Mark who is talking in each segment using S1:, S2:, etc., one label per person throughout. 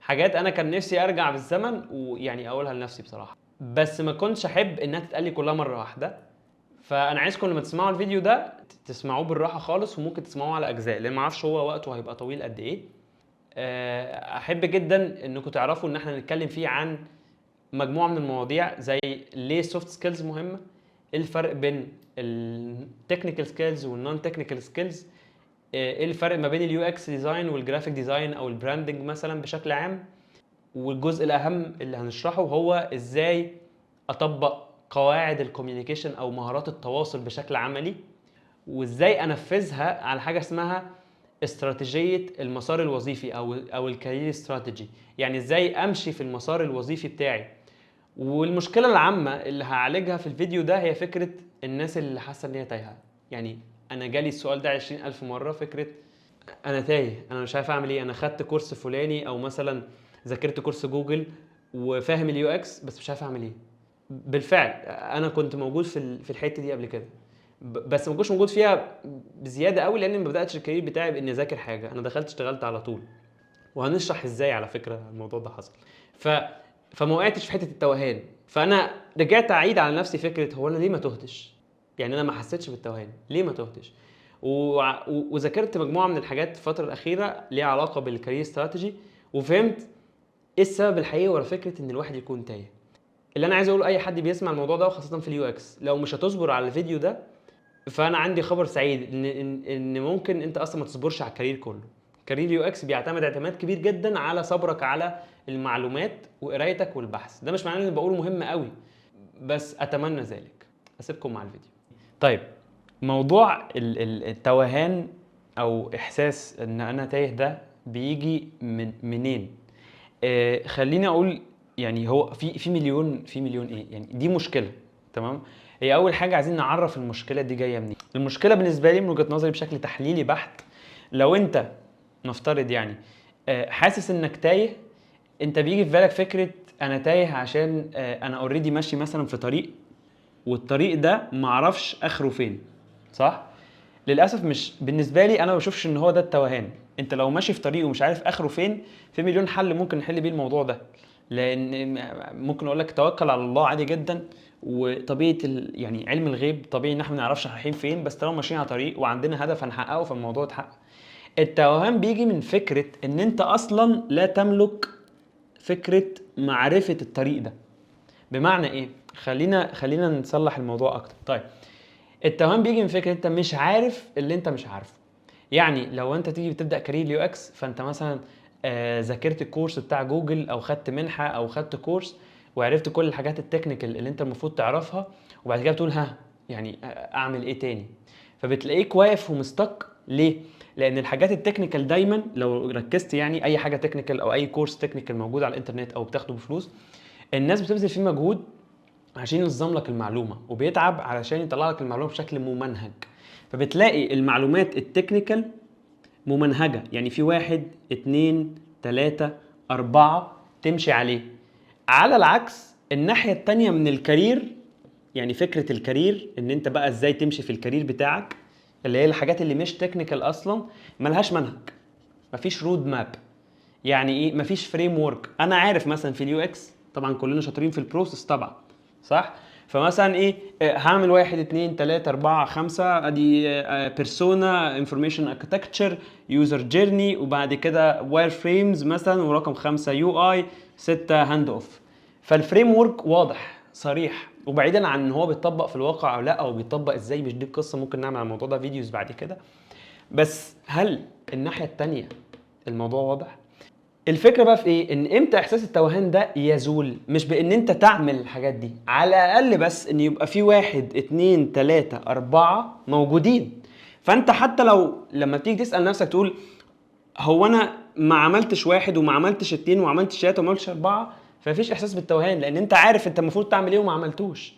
S1: حاجات انا كان نفسي ارجع بالزمن ويعني اقولها لنفسي بصراحه، بس ما كنتش احب انها تتقال لي كلها مره واحده. فانا عايزكم لما تسمعوا الفيديو ده تسمعوه بالراحه خالص، وممكن تسمعوه على اجزاء لان ما اعرفش هو وقته هيبقى طويل قد ايه. احب جدا انكم تعرفوا ان احنا نتكلم فيه عن مجموعه من المواضيع، زي ليه السوفت سكيلز مهمه، ايه الفرق بين التكنيكال سكيلز والنون تكنيكال سكيلز، ايه الفرق ما بين اليو اكس ديزاين والجرافيك ديزاين او البراندنج مثلا بشكل عام، والجزء الاهم اللي هنشرحه هو ازاي اطبق قواعد الكوميونيكيشن او مهارات التواصل بشكل عملي، وازاي انفذها على حاجه اسمها استراتيجيه المسار الوظيفي او الكارير استراتيجي. يعني ازاي امشي في المسار الوظيفي بتاعي. والمشكله العامه اللي هعالجها في الفيديو ده هي فكره الناس اللي حاسه ان هي تايهه. يعني انا جالي السؤال ده 20,000 مره، فكره انا تايه، انا مش عارف اعمل ايه، انا خدت كورس فلاني او مثلا ذاكرت كورس جوجل وفاهم اليو اكس بس مش عارف اعمل ايه. بالفعل انا كنت موجود في الحته دي قبل كده، بس ما كنتش موجود فيها بزياده قوي لان ما بداتش الكارير بتاعي باني اذاكر حاجه، انا دخلت اشتغلت على طول. وهنشرح ازاي على فكره الموضوع ده حصل. ف فما وقعتش في حته التوهان، فانا رجعت اعيد على نفسي فكره هو انا ليه ما تهتش. يعني انا ما حسيتش بالتوهان ليه ما تهتش. وذاكرت مجموعه من الحاجات الفتره الاخيره ليها علاقه بالكارير استراتيجي، وفهمت ايه السبب الحقيقي ورا فكره ان الواحد يكون تايه. اللي انا عايز اقوله اي حد بيسمع الموضوع ده وخاصه في اليو اكس، لو مش هتصبر على الفيديو ده فانا عندي خبر سعيد ان ممكن انت اصلا ما تصبرش على الكارير كله. كارير يو اكس بيعتمد اعتماد كبير جدا على صبرك على المعلومات وقرايتك والبحث. ده مش معناه ان اللي بقوله مهم قوي، بس اتمنى ذلك. اسيبكم مع الفيديو. طيب، موضوع التوهان او احساس ان انا تايه ده بيجي منين؟ خليني اقول يعني هو في مليون ايه، يعني دي مشكله. تمام. هي اول حاجه عايزين نعرف المشكله دي جايه منين. المشكله بالنسبه لي من وجهه نظري بشكل تحليلي بحت، لو انت نفترض يعني حاسس انك تايه، انت بيجي في بالك فكره انا تايه عشان انا اوريدي ماشي مثلا في طريق، والطريق ده معرفش اخره فين. صح؟ للاسف مش بالنسبه لي، انا ما بشوفش ان هو ده التوهان. انت لو ماشي في طريق ومش عارف اخره فين، في مليون حل ممكن نحل بيه الموضوع ده. لان ممكن اقول لك توكل على الله عادي جدا، وطبيعه يعني علم الغيب طبيعي ان احنا ما نعرفش رايحين فين، بس طالما ماشيين على طريق وعندنا هدف هنحققه فالموضوع اتحقق. التوهان بيجي من فكره ان انت اصلا لا تملك فكره معرفه الطريق ده. بمعنى ايه؟ خلينا نصلح الموضوع اكتر. طيب، التوهان بيجي من فكره انت مش عارف اللي انت مش عارفه. يعني لو انت تيجي بتبدا كارير يو اكس، فانت مثلا ذاكرت الكورس بتاع جوجل او خدت منحه او خدت كورس وعرفت كل الحاجات التكنيكال اللي انت المفروض تعرفها، وبعد كده بتقول ها يعني اعمل ايه تاني؟ فبتلاقيك واقف ومستك. ليه؟ لان الحاجات التكنيكال دايما لو ركزت، يعني اي حاجه تكنيكال او اي كورس تكنيكال موجود على الانترنت او بتاخده بفلوس، الناس بتبذل فيه مجهود عشان ينظم لك المعلومه، وبيتعب علشان يطلع لك المعلومه بشكل ممنهج. فبتلاقي المعلومات التكنيكال ممنهجه، يعني في 1 2 3 4 تمشي عليه. على العكس الناحيه التانيه من الكارير، يعني فكره الكارير ان انت بقى ازاي تمشي في الكارير بتاعك، اللي هي الحاجات اللي مش تكنيكال اصلا، ملهاش منهج، مفيش رود ماب. يعني ايه مفيش فريم ورك؟ انا عارف مثلا في اليو اكس طبعا كلنا شاطرين في البروسيس طبعا، صح؟ فمثلا ايه هعمل 1 2 3 4 5 ادي بيرسونا انفورميشن اركتكتشر يوزر جيرني، وبعد كده واير فريمز مثلا، ورقم 5 يو اي، 6 هاند اوف. فالفريم ورك واضح صريح، وبعيدا عن ان هو بيتطبق في الواقع او لا، او بيتطبق ازاي مش دي القصه، ممكن نعمل على الموضوع ده فيديوز بعد كده. بس هل الناحيه الثانيه الموضوع واضح؟ الفكره بقى في ايه؟ ان امتى احساس التوهان ده يزول؟ مش بان انت تعمل الحاجات دي، على الاقل بس ان يبقى في 1 2 3 4 موجودين. فانت حتى لو لما تيجي تسال نفسك تقول هو انا ما عملتش 1 وما عملتش 2 وما عملتش 3 وما عملتش 4، فمفيش احساس بالتوهان لان انت عارف انت المفروض تعمل ايه وما عملتوش.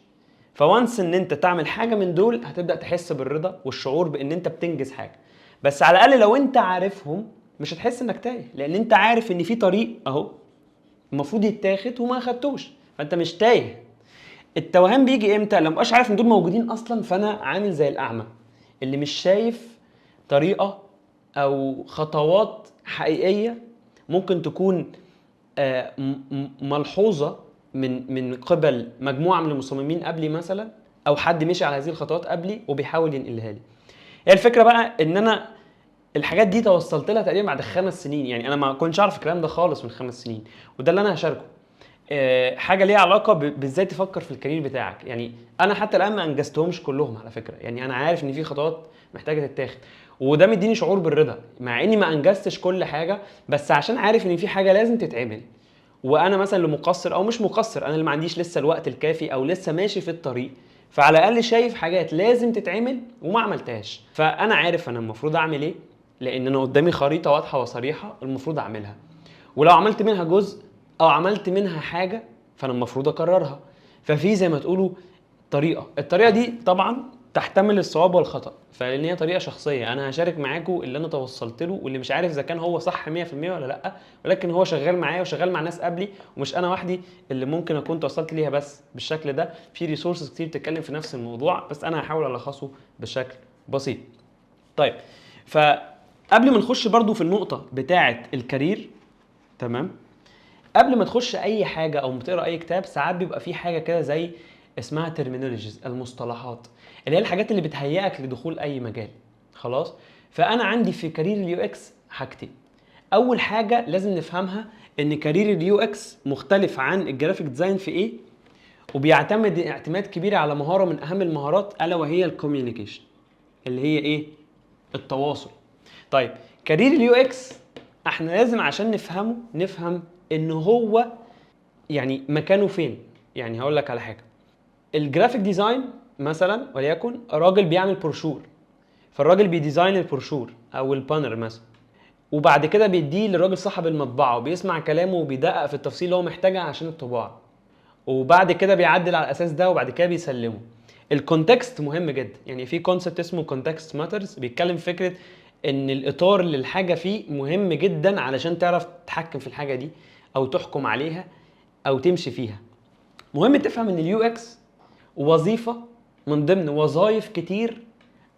S1: فوانس ان انت تعمل حاجه من دول هتبدا تحس بالرضا والشعور بان انت بتنجز حاجه. بس على الاقل لو انت عارفهم مش هتحس انك تايه، لان انت عارف ان في طريق اهو المفروض يتاخد وما اخدتوش، فانت مش تايه. التوهان بيجي امتى؟ لما مبقاش عارف ان دول موجودين اصلا، فانا عامل زي الاعمى اللي مش شايف طريقه او خطوات حقيقيه ممكن تكون ملحوظه من قبل مجموعه من المصممين قبلي مثلا، او حد مشي على هذه الخطوات قبلي وبيحاول ينقلها لي. هي الفكره بقى ان انا الحاجات دي توصلت لها تقريبا بعد 5 سنين، يعني انا ما كنتش اعرف الكلام ده خالص من 5 سنين، وده اللي انا هشاركه. حاجه ليها علاقه بازاي تفكر في الكارير بتاعك. يعني انا حتى الان ما انجزتهمش كلهم على فكره، يعني انا عارف ان في خطوات محتاجه تتاخد، وده مديني شعور بالرضا مع اني ما انجزتش كل حاجه، بس عشان عارف ان في حاجه لازم تتعمل، وانا مثلا اللي مقصر او مش مقصر، انا اللي ما عنديش لسه الوقت الكافي او لسه ماشي في الطريق، فعلى الاقل شايف حاجات لازم تتعمل وما عملتهاش، فانا عارف انا المفروض اعمل ايه، لان انا قدامي خريطه واضحه وصريحه المفروض اعملها، ولو عملت منها جزء او عملت منها حاجه فانا المفروض اكررها. ففي زي ما تقولوا الطريقه دي طبعا تحتمل الصواب والخطا، فلان هي طريقه شخصيه، انا هشارك معاكم اللي انا توصلت له واللي مش عارف اذا كان هو صح 100% ولا لا، ولكن هو شغال معايا وشغال مع ناس قبلي، ومش انا وحدي اللي ممكن اكون توصلت ليها بس بالشكل ده، في ريسورسز كتير بتتكلم في نفس الموضوع، بس انا هحاول الخصه بشكل بسيط. طيب، فقبل ما نخش برضو في النقطه بتاعه الكارير، تمام، قبل ما تخش اي حاجه او بتقرا اي كتاب، ساعات بيبقى في حاجه كده زي اسمها ترمينولوجيز، المصطلحات اللي هي الحاجات اللي بتهيئك لدخول اي مجال. خلاص، فانا عندي في كارير اليو اكس حاجتين. اول حاجه لازم نفهمها ان كارير اليو اكس مختلف عن الجرافيك ديزاين في ايه، وبيعتمد اعتماد كبير على مهاره من اهم المهارات، الا وهي الكوميونيكيشن، اللي هي ايه؟ التواصل. طيب، كارير اليو اكس احنا لازم عشان نفهمه نفهم ان هو يعني مكانه فين. يعني هقول لك على حاجه، الجرافيك ديزاين مثلا وليكن راجل بيعمل بروشور، فالراجل بيديزاين البروشور او البانر مثلا، وبعد كده بيديه للراجل صاحب المطبعه وبيسمع كلامه وبيدقق في التفاصيل اللي هو محتاجها عشان الطباعه، وبعد كده بيعدل على الاساس ده وبعد كده بيسلمه. الكونتكست مهم جدا، يعني في كونسبت اسمه كونتكست ماترز، بيتكلم في فكره ان الاطار اللي الحاجه فيه مهم جدا علشان تعرف تتحكم في الحاجه دي او تحكم عليها او تمشي فيها. مهم تفهم ان اليو اكس وظيفه من ضمن وظائف كتير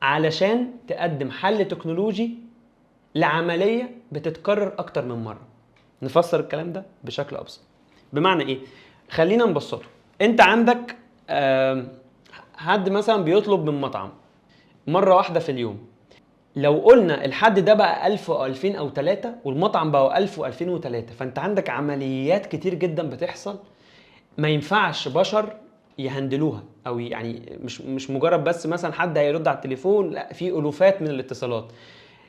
S1: علشان تقدم حل تكنولوجي لعمليه بتتكرر اكتر من مره. نفسر الكلام ده بشكل ابسط. بمعنى ايه؟ خلينا نبسطه. انت عندك حد مثلا بيطلب من مطعم مره واحده في اليوم، لو قلنا الحد ده بقى 1000 او 2000 او 3 والمطعم بقى 1000 و2003، فانت عندك عمليات كتير جدا بتحصل ما ينفعش بشر يهندلوها، او يعني مش مجرد بس مثلا حد هيرد على التليفون، لا، في الوفات من الاتصالات.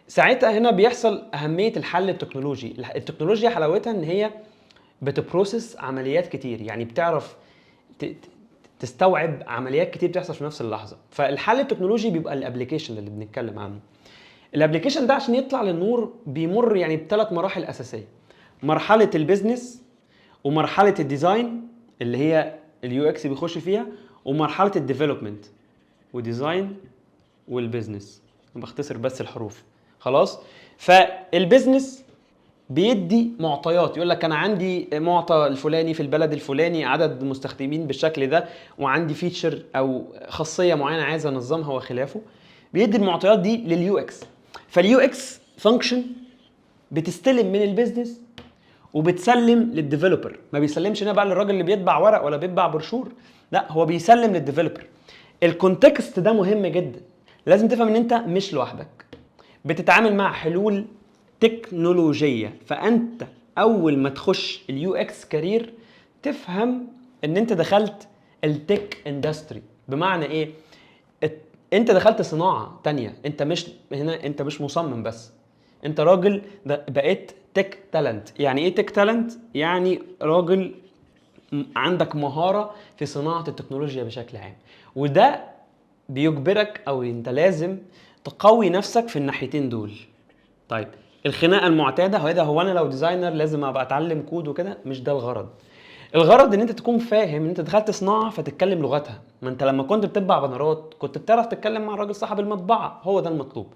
S1: ساعتها هنا بيحصل اهميه الحل التكنولوجي. التكنولوجيا حلاوتها ان هي بتبروسس عمليات كتير، يعني بتعرف تستوعب عمليات كتير بتحصل في نفس اللحظه. فالحل التكنولوجي بيبقى الابلكيشن اللي بنتكلم عنه. الابلكيشن ده عشان يطلع للنور بيمر يعني بثلاث مراحل اساسيه: مرحله البيزنس، ومرحله الديزاين اللي هي اليو اكس بيخش فيها، ومرحله الديفلوبمنت وديزاين والبيزنس. بختصر بس الحروف. خلاص، فالبيزنس بيدي معطيات، يقول لك انا عندي معطى الفلاني في البلد الفلاني، عدد مستخدمين بالشكل ده، وعندي فيتشر او خاصيه معينه عايز انظمها وخلافه. بيدي المعطيات دي لليو اكس. فاليو اكس فانكشن بتستلم من البيزنس وبتسلم للديفلوبر. ما بيسلمش هنا بقى للراجل اللي بيطبع ورق ولا بيطبع بروشور، لا، هو بيسلم للديفلوبر. الكونتكست ده مهم جدا، لازم تفهم ان انت مش لوحدك، بتتعامل مع حلول تكنولوجيه. فانت اول ما تخش اليو اكس كارير تفهم ان انت دخلت التك اندستري. بمعنى ايه؟ انت دخلت صناعه تانية، انت مش هنا، انت مش مصمم بس، انت راجل بقيت تك تالنت. يعني ايه تك تالنت؟ يعني راجل عندك مهاره في صناعه التكنولوجيا بشكل عام، وده بيجبرك او انت لازم تقوي نفسك في الناحيتين دول. طيب، الخناقه المعتاده هو انا لو ديزاينر لازم ابقى اتعلم كود وكده، مش ده الغرض. الغرض ان انت تكون فاهم ان انت دخلت صناعه فتتكلم لغتها. ما انت لما كنت بتطبع بنرات كنت بتعرف تتكلم مع الراجل صاحب المطبعه، هو ده المطلوب.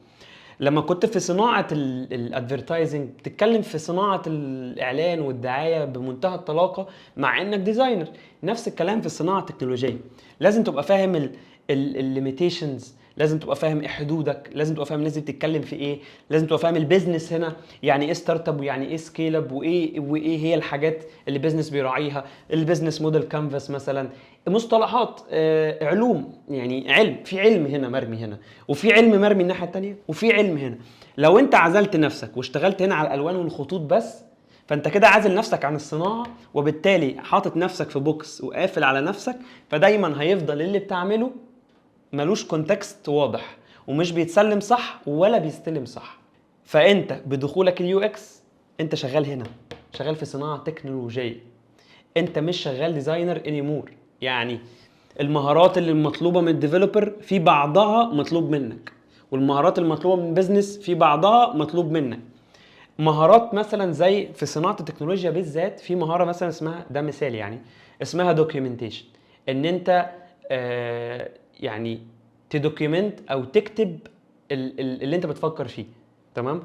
S1: لما كنت في صناعه الادفيرتايزنج بتتكلم في صناعه الاعلان والدعايه بمنتهى الطلاقه مع انك ديزاينر. نفس الكلام في الصناعه التكنولوجيه، لازم تبقى فاهم الليميتيشنز لازم تبقى فاهم ايه حدودك، لازم تبقى فاهم الناس دي بتتكلم في ايه، لازم تبقى فاهم البيزنس هنا يعني ايه ستارت اب ويعني ايه سكيل اب، وايه هي الحاجات اللي بيزنس بيراعيها، البيزنس موديل كانفاس مثلا، مصطلحات علوم، يعني علم، في علم هنا مرمي هنا، وفي علم مرمي الناحيه الثانيه، وفي علم هنا. لو انت عزلت نفسك واشتغلت هنا على الالوان والخطوط بس، فانت كده عازل نفسك عن الصناعه، وبالتالي حاطط نفسك في بوكس وقافل على نفسك، فدايما هيفضل اللي بتعمله ملوش كونتكست واضح، ومش بيتسلم صح ولا بيستلم صح. فانت بدخولك اليو اكس انت شغال هنا، شغال في صناعه تكنولوجيه، انت مش شغال ديزاينر انيمور. يعني المهارات اللي المطلوبه من الديفلوبر في بعضها مطلوب منك، والمهارات المطلوبه من بزنس في بعضها مطلوب منك. مهارات مثلا زي في صناعه التكنولوجيا بالذات، في مهاره مثلا اسمها، ده مثال يعني، اسمها دوكيومنتيشن. ان انت يعني تدوكيومنت او تكتب اللي انت بتفكر فيه. تمام.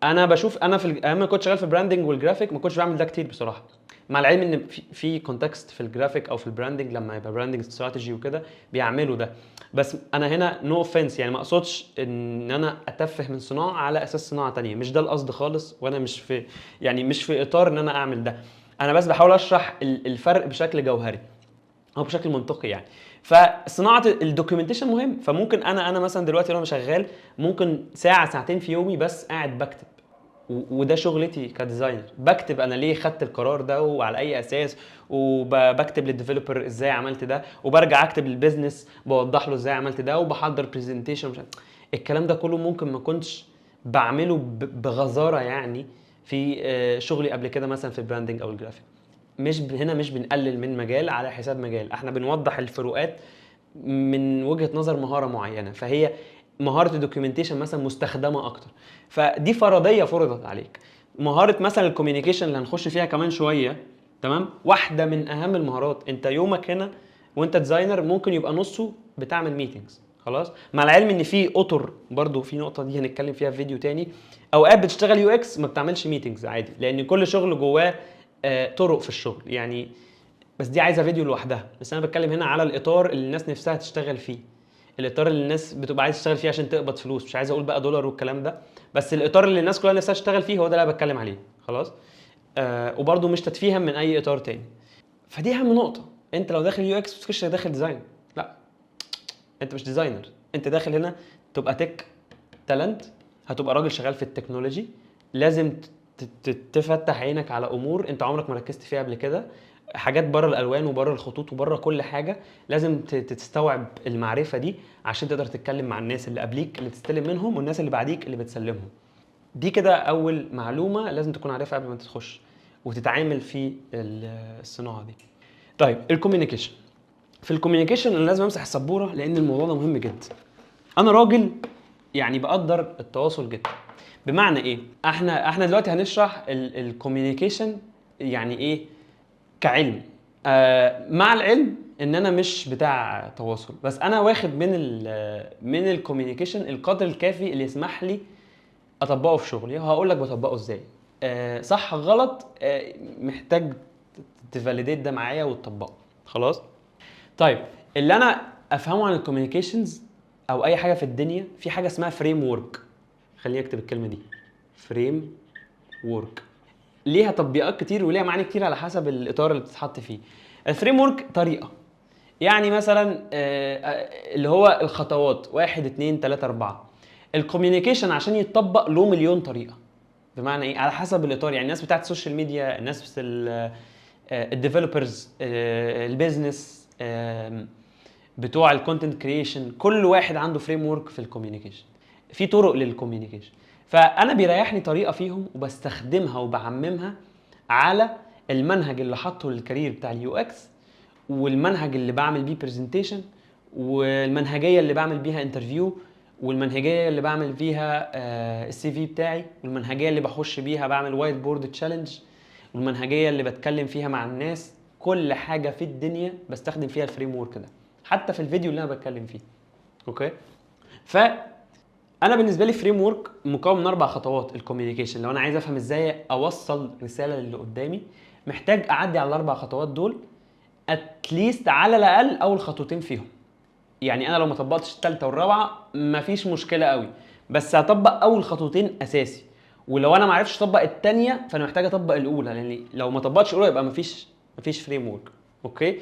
S1: انا بشوف انا انا كنت شغال في البراندنج والجرافيك، ما كنتش بعمل ده كتير بصراحه، مع العلم ان في كونتكست في الجرافيك او في البراندنج لما يبقى براندنج استراتيجي وكده بيعملوا ده. بس انا هنا نو اوفنس، يعني ما اقصدش ان انا اتفه من صناعه على اساس صناعه تانية، مش ده القصد خالص، وانا مش في يعني مش في اطار ان انا اعمل ده. انا بس بحاول اشرح الفرق بشكل جوهري او بشكل منطقي يعني. فصناعه الدوكيومنتيشن مهم. فممكن انا مثلا دلوقتي وانا شغال ممكن ساعه ساعتين في يومي بس قاعد بكتب، وده شغلتي كديزاينر، بكتب انا ليه خدت القرار ده وعلى اي اساس، وبكتب للديفلوبر ازاي عملت ده، وبرجع اكتب للبيزنس بوضح له ازاي عملت ده، وبحضر برزنتيشن. الكلام ده كله ممكن ما كنتش بعمله بغزاره يعني في شغلي قبل كده مثلا في البراندنج او الجرافيك. هنا مش بنقلل من مجال على حساب مجال، احنا بنوضح الفروقات من وجهة نظر مهارة معينة، فهي مهارة الدوكيومنتيشن مثلا مستخدمة اكتر، فدي فرضية فرضت عليك. مهارة مثلا الكوميونيكيشن اللي هنخش فيها كمان شوية، تمام، واحدة من اهم المهارات. انت يومك هنا وانت ديزاينر ممكن يبقى نصه بتعمل ميتينجز، خلاص، مع العلم ان في اطر برضو، في نقطة دي هنتكلم فيها في فيديو تاني، اوقات بتشتغل يو اكس ما بتعملش ميتينجز عادي، لان كل شغل جواه طرق في الشغل يعني، بس دي عايزه فيديو لوحدها. بس انا بتكلم هنا على الاطار اللي الناس نفسها تشتغل فيه، الاطار اللي الناس بتبقى عايزه تشتغل فيه عشان تقبض فلوس، مش عايز اقول بقى دولار والكلام ده، بس الاطار اللي الناس كلها نفسها تشتغل فيه هو ده اللي انا بتكلم عليه، خلاص. وبرده مش تتفيها من اي اطار تاني. فدي اهم نقطه. انت لو داخل يو اكس ما تخش داخل ديزاين، لا، انت مش ديزاينر، انت داخل هنا تبقى تك تالنت، هتبقى راجل شغال في التكنولوجي، لازم تفتح عينك على امور انت عمرك ما ركزت فيها قبل كده، حاجات بره الالوان وبره الخطوط وبره كل حاجه، لازم تستوعب المعرفه دي عشان تقدر تتكلم مع الناس اللي قبليك اللي بتستلم منهم، والناس اللي بعديك اللي بتسلمهم. دي كده اول معلومه لازم تكون عارفها قبل ما تخش وتتعامل في الصناعه دي. طيب الكوميونيكيشن. في الكوميونيكيشن انا لازم امسح السبوره لان الموضوع ده مهم جدا. انا راجل يعني بقدر التواصل جدا. بمعنى ايه؟ احنا دلوقتي هنشرح الكوميونيكيشن يعني ايه كعلم. مع العلم ان انا مش بتاع تواصل، بس انا واخد من الكوميونيكيشن القدر الكافي اللي يسمح لي اطبقه في شغلي، وهقول لك بطبقه ازاي. صح غلط محتاج تفاليديت ده معايا وتطبقه، خلاص. طيب اللي انا افهمه عن الكوميونيكيشنز او اي حاجه في الدنيا، في حاجه اسمها فريم ورك. خليني اكتب الكلمه دي، فريم وورك. ليها تطبيقات كتير وليها معاني كتير على حسب الاطار اللي بتتحط فيه. الفريم ورك طريقه، يعني مثلا اللي هو الخطوات 1 2 3 4. الكوميونيكيشن عشان يتطبق له مليون طريقه. بمعنى ايه؟ على حسب الاطار، يعني الناس بتاعت السوشيال ميديا، الناس الديفلوبرز، البيزنس، بتوع الكونتنت كرييشن، كل واحد عنده فريم ورك في الكوميونيكيشن، في طرق للكوميونيكيشن. فانا بيريحني طريقه فيهم وبستخدمها وبعممها على المنهج اللي حاطه للكارير بتاع اليو اكس، والمنهج اللي بعمل بيه برزنتيشن، والمنهجيه اللي بعمل بيها انترفيو، والمنهجيه اللي بعمل بيها السي في بتاعي، والمنهجيه اللي بخش بيها بعمل وايت بورد تشالنج، والمنهجيه اللي بتكلم فيها مع الناس. كل حاجه في الدنيا بستخدم فيها الفريم ورك ده، حتى في الفيديو اللي انا بتكلم فيه. اوكي. انا بالنسبه لي فريم ورك مكون من 4 خطوات. الكوميونيكيشن لو انا عايز افهم ازاي اوصل رساله للي قدامي، محتاج اعدي على ال4 خطوات دول اتليست على الاقل اول خطوتين فيهم. يعني انا لو ما طبقتش الثالثه والرابعه مفيش مشكله قوي، بس هطبق اول خطوتين اساسي. ولو انا ما عرفتش اطبق الثانيه فانا محتاج اطبق الاولى، لان لو ما طبقتش الاولى يبقى مفيش فريم ورك. اوكي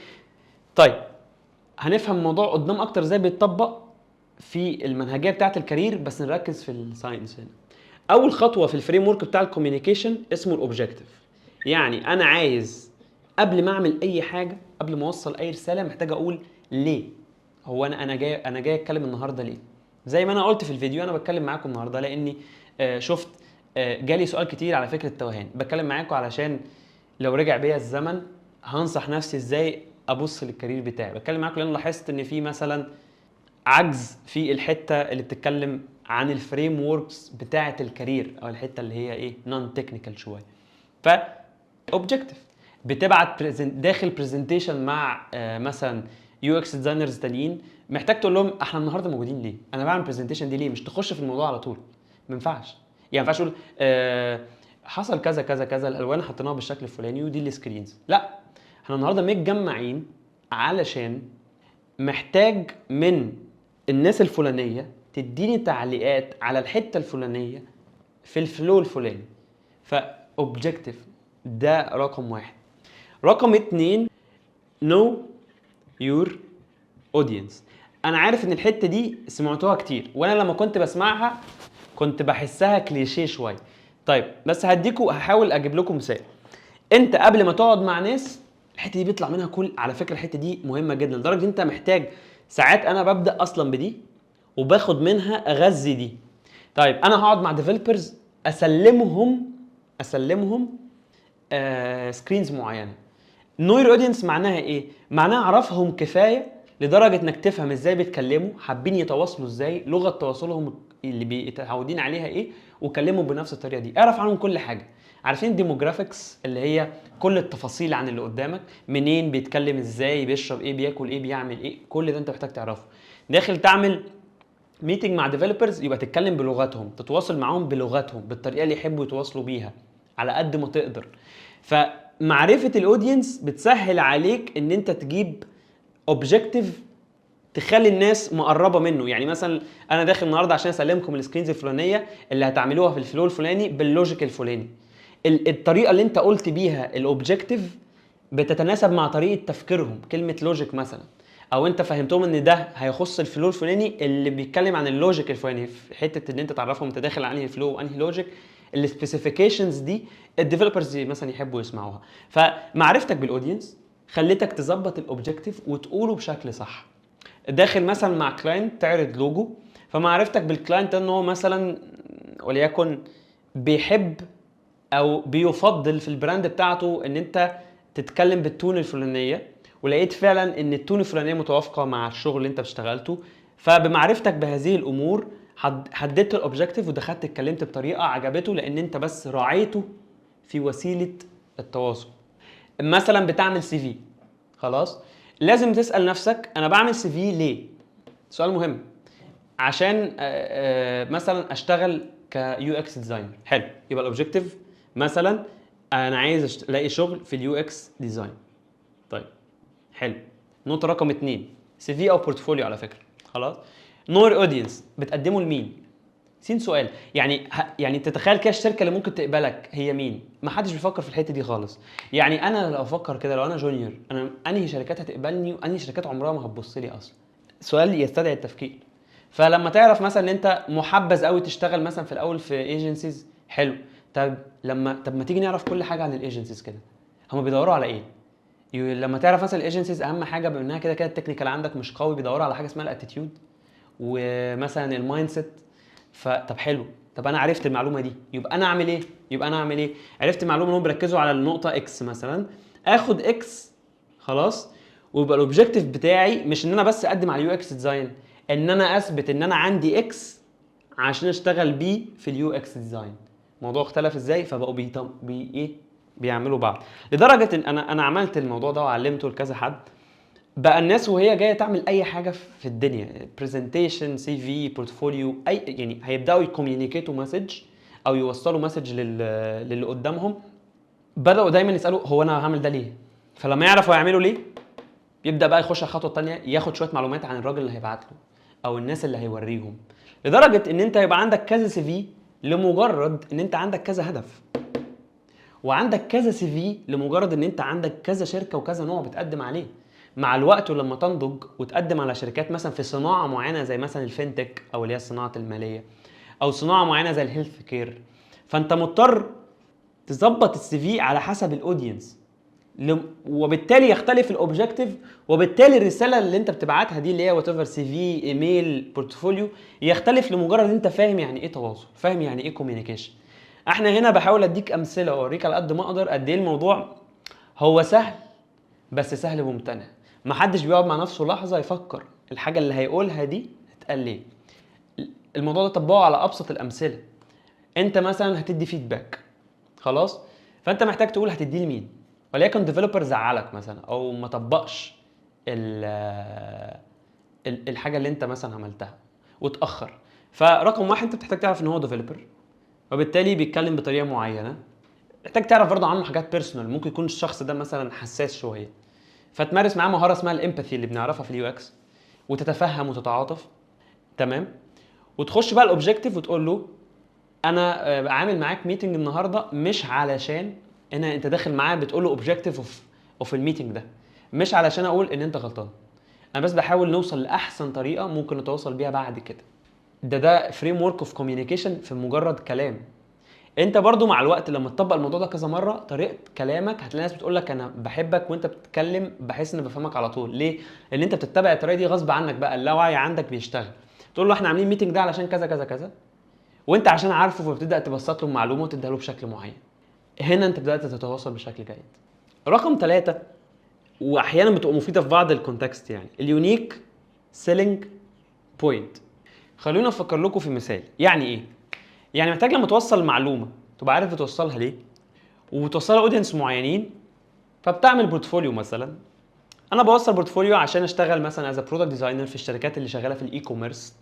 S1: طيب، هنفهم الموضوع قدام اكتر ازاي بيتطبق في المنهجيه بتاعه الكارير، بس نركز في الساينس هنا. اول خطوه في الفريم ورك بتاع الكوميونيكيشن اسمه الاوبجكتيف. يعني انا عايز قبل ما اعمل اي حاجه، قبل ما اوصل اي رساله، محتاج اقول ليه. هو انا جاي اتكلم النهارده ليه؟ زي ما انا قلت في الفيديو، انا بتكلم معاكم النهارده لاني شفت جالي سؤال كتير على فكره التوهان. بتكلم معاكم علشان لو رجع بيا الزمن هنصح نفسي ازاي ابص للكارير بتاعي. بتكلم معاكم لان لاحظت ان في مثلا عجز في الحته اللي بتتكلم عن الفريم ووركس بتاعه الكارير، او الحته اللي هي ايه نون تكنيكال شويه. ف اوبجكتيف بتبعت داخل برزنتيشن مع مثلا يو اكس ديزاينرز تانيين، محتاج تقول لهم احنا النهارده موجودين ليه؟ انا بعمل برزنتيشن دي ليه؟ مش تخش في الموضوع على طول. ما ينفعش. يعني ما ينفعش تقول حصل كذا كذا كذا، الالوان حطيناها بالشكل الفلاني ودي السكرينز. لا، احنا النهارده متجمعين علشان محتاج من الناس الفلانيه تديني تعليقات على الحته الفلانيه في الفلو الفلاني. فاوبجكتيف ده رقم واحد. رقم 2 know your audience. انا عارف ان الحته دي سمعتوها كتير، وانا لما كنت بسمعها كنت بحسها كليشيه شويه. طيب بس هحاول اجيب لكم مثال. انت قبل ما تقعد مع ناس الحته دي بيطلع منها كل، على فكره الحته دي مهمه جدا لدرجه انت محتاج ساعات، انا ببدا اصلا بدي وباخد منها اغذي دي. طيب انا هقعد مع ديفلوبرز اسلمهم سكرينز معينه. نو يور اودينس معناها ايه؟ معناها اعرفهم كفايه لدرجه انك تفهم ازاي بيتكلموا، حابين يتواصلوا ازاي، لغه تواصلهم اللي متعودين عليها ايه، وكلمهم بنفس الطريقه دي. اعرف عنهم كل حاجه. عارفين الديموجرافيكس اللي هي كل التفاصيل عن اللي قدامك، منين بيتكلم ازاي، بيشرب ايه، بياكل ايه، بيعمل ايه، كل ده انت محتاج تعرفه. داخل تعمل ميتنج مع ديفلوبرز يبقى تتكلم بلغتهم، تتواصل معاهم بلغتهم بالطريقه اللي يحبوا يتواصلوا بيها على قد ما تقدر. فمعرفه الاودينس بتسهل عليك ان انت تجيب اوبجكتيف تخلي الناس مقربه منه. يعني مثلا انا داخل النهارده عشان اسلمكم السكرينز الفلانيه اللي هتعملوها في الفلو الفلاني باللوجيك الفلاني. الطريقه اللي انت قلت بيها الاوبجكتيف بتتناسب مع طريقه تفكيرهم. كلمه لوجيك مثلا، او انت فهمتهم ان ده هيخص الفلو الفلاني اللي بيتكلم عن اللوجيك الفلاني، في حته ان انت تعرفهم انت داخل على انهي فلو وانهي لوجيك. السبيسيفيكيشنز دي الديفلوبرز مثلا يحبوا يسمعوها. فمعرفتك بالاودينس خليتك تظبط الاوبجكتيف وتقوله بشكل صح. داخل مثلا مع كلاينت تعرض لوجو، فمعرفتك بالكلاينت ان هو مثلا وليكن بيحب او بيفضل في البراند بتاعته ان انت تتكلم بالتون الفلانيه، ولقيت فعلا ان التون الفلانيه متوافقه مع الشغل اللي انت اشتغلته. فبمعرفتك بهذه الامور حددت الاوبجكتيف ودخلت اتكلمت بطريقه عجبته، لان انت بس راعيته في وسيله التواصل. مثلا بتعمل سي في، خلاص لازم تسال نفسك انا بعمل سي في ليه؟ سؤال مهم. عشان مثلا اشتغل كيو اكس ديزاينر. حلو، يبقى الاوبجكتيف مثلا انا عايز الاقي شغل في اليو اكس ديزاين. طيب حلو. نقطه رقم 2 سي في او بورتفوليو على فكره. خلاص، نور اودينس بتقدمه لمين؟ سين سؤال. يعني تتخيل كده الشركه اللي ممكن تقبلك هي مين؟ ما حدش بيفكر في الحته دي خالص. يعني انا لو افكر كده، لو انا جونيور، انا انهي شركات هتقبلني وانهي شركات عمرها ما هتبص لي اصلا؟ سؤال يستدعي التفكير. فلما تعرف مثلا ان انت محبذ قوي تشتغل مثلا في الاول في ايجنسيز، حلو. طب ما تيجي نعرف كل حاجه عن الايجنسيز كده. هم بيدوروا على ايه؟ لما تعرف مثلا الايجنسيز اهم حاجه بما انها كده كده التكنيكال عندك مش قوي، بيدوروا على حاجه اسمها الاتيتيود ومثلا المايند سيت. طب حلو. طب انا عرفت المعلومه دي، يبقى انا اعمل ايه؟ عرفت المعلومه انهم بيركزوا على النقطه اكس مثلا، اخد اكس. خلاص، ويبقى الاوبجيكتيف بتاعي مش ان انا بس اقدم على اليو اكس ديزاين، ان انا اثبت ان انا عندي اكس عشان اشتغل بيه في اليو اكس ديزاين. الموضوع اختلف ازاي؟ فبقوا بيعملوا بعض، لدرجه ان انا عملت الموضوع ده وعلمته لكذا حد. بقى الناس وهي جايه تعمل اي حاجه في الدنيا، برزنتيشن، سي في، بورتفوليو، اي يعني هيبداوا يكوميونيكيتوا مسج او يوصلوا مسج للي قدامهم. بداوا دايما يسالوا هو انا هعمل ده ليه؟ فلما يعرفوا يعملوا ليه يبدا بقى يخش على الخطوه الثانيه، ياخد شويه معلومات عن الراجل اللي هيبعت له او الناس اللي هيوريهم، لدرجه ان انت يبقى عندك كذا سي في لمجرد ان انت عندك كذا هدف، وعندك كذا سي في لمجرد ان انت عندك كذا شركه وكذا نوع بتقدم عليه. مع الوقت ولما تنضج وتقدم على شركات مثلا في صناعه معينه زي مثلا الفينتك او اللي هي الصناعه الماليه، او صناعه معينه زي الهيلث كير، فانت مضطر تظبط السي في على حسب الاودينس، وبالتالي يختلف الاوبجكتيف، وبالتالي الرساله اللي انت بتبعتها دي اللي هي وات ايفر سي في ايميل بورتفوليو يختلف لمجرد ان انت فاهم يعني ايه تواصل، فاهم يعني ايه كوميونيكيشن. احنا هنا بحاول اديك امثله واوريك على قد ما اقدر قد ايه الموضوع هو سهل، بس سهل ممتنع. محدش بيقعد مع نفسه لحظه يفكر الحاجه اللي هيقولها دي هتقال ليه. الموضوع ده طبقه على ابسط الامثله. انت مثلا هتدي فيدباك، خلاص، فانت محتاج تقول هتديه لمين، وليكن ديفلوبر زعلك مثلا او ما طبقش الحاجه اللي انت مثلا عملتها وتاخر. فرقم واحد انت بتحتاج تعرف ان هو ديفلوبر، وبالتالي بيتكلم بطريقه معينه. محتاج تعرف برضه عنه حاجات بيرسونال، ممكن يكون الشخص ده مثلا حساس شويه، فتمارس معاه مهاره اسمها الامباثي اللي بنعرفها في اليو اكس، وتتفهم وتتعاطف. تمام. وتخش بقى الاوبجكتيف وتقول له انا عامل معاك ميتنج النهارده مش علشان انت داخل معاه بتقول له اوبجكتيف اوف الميتنج ده، مش علشان اقول ان انت غلطان، انا بس بحاول نوصل لاحسن طريقه ممكن نتواصل بيها بعد كده. ده فريم ورك اوف كوميونيكيشن في مجرد كلام. انت برضو مع الوقت لما تطبق الموضوع ده كذا مره، طريقه كلامك هتلاقي ناس بتقول لك انا بحبك وانت بتتكلم بحس ان بفهمك على طول. ليه؟ لان انت بتتبع الطريقه دي غصب عنك، بقى اللاوعي عندك بيشتغل. تقول له احنا عاملين ميتنج ده علشان كذا كذا كذا، وانت عشان عارفه فبتبدا تبسط له المعلومه وتديها له بشكل معين. هنا انت بدات تتواصل بشكل جيد. رقم 3، واحيانا بتبقى مفيده في بعض الكونتكست، يعني اليونيك سيلينج بوينت. خلونا افكر لكم في مثال. يعني ايه؟ يعني محتاج لما توصل معلومه تبقى عارف بتوصلها ليه، وبتوصلها اودينس معينين. فبتعمل بورتفوليو مثلا. انا بوصل بورتفوليو عشان اشتغل مثلا از برودكت ديزاينر في الشركات اللي شغاله في الاي كوميرس،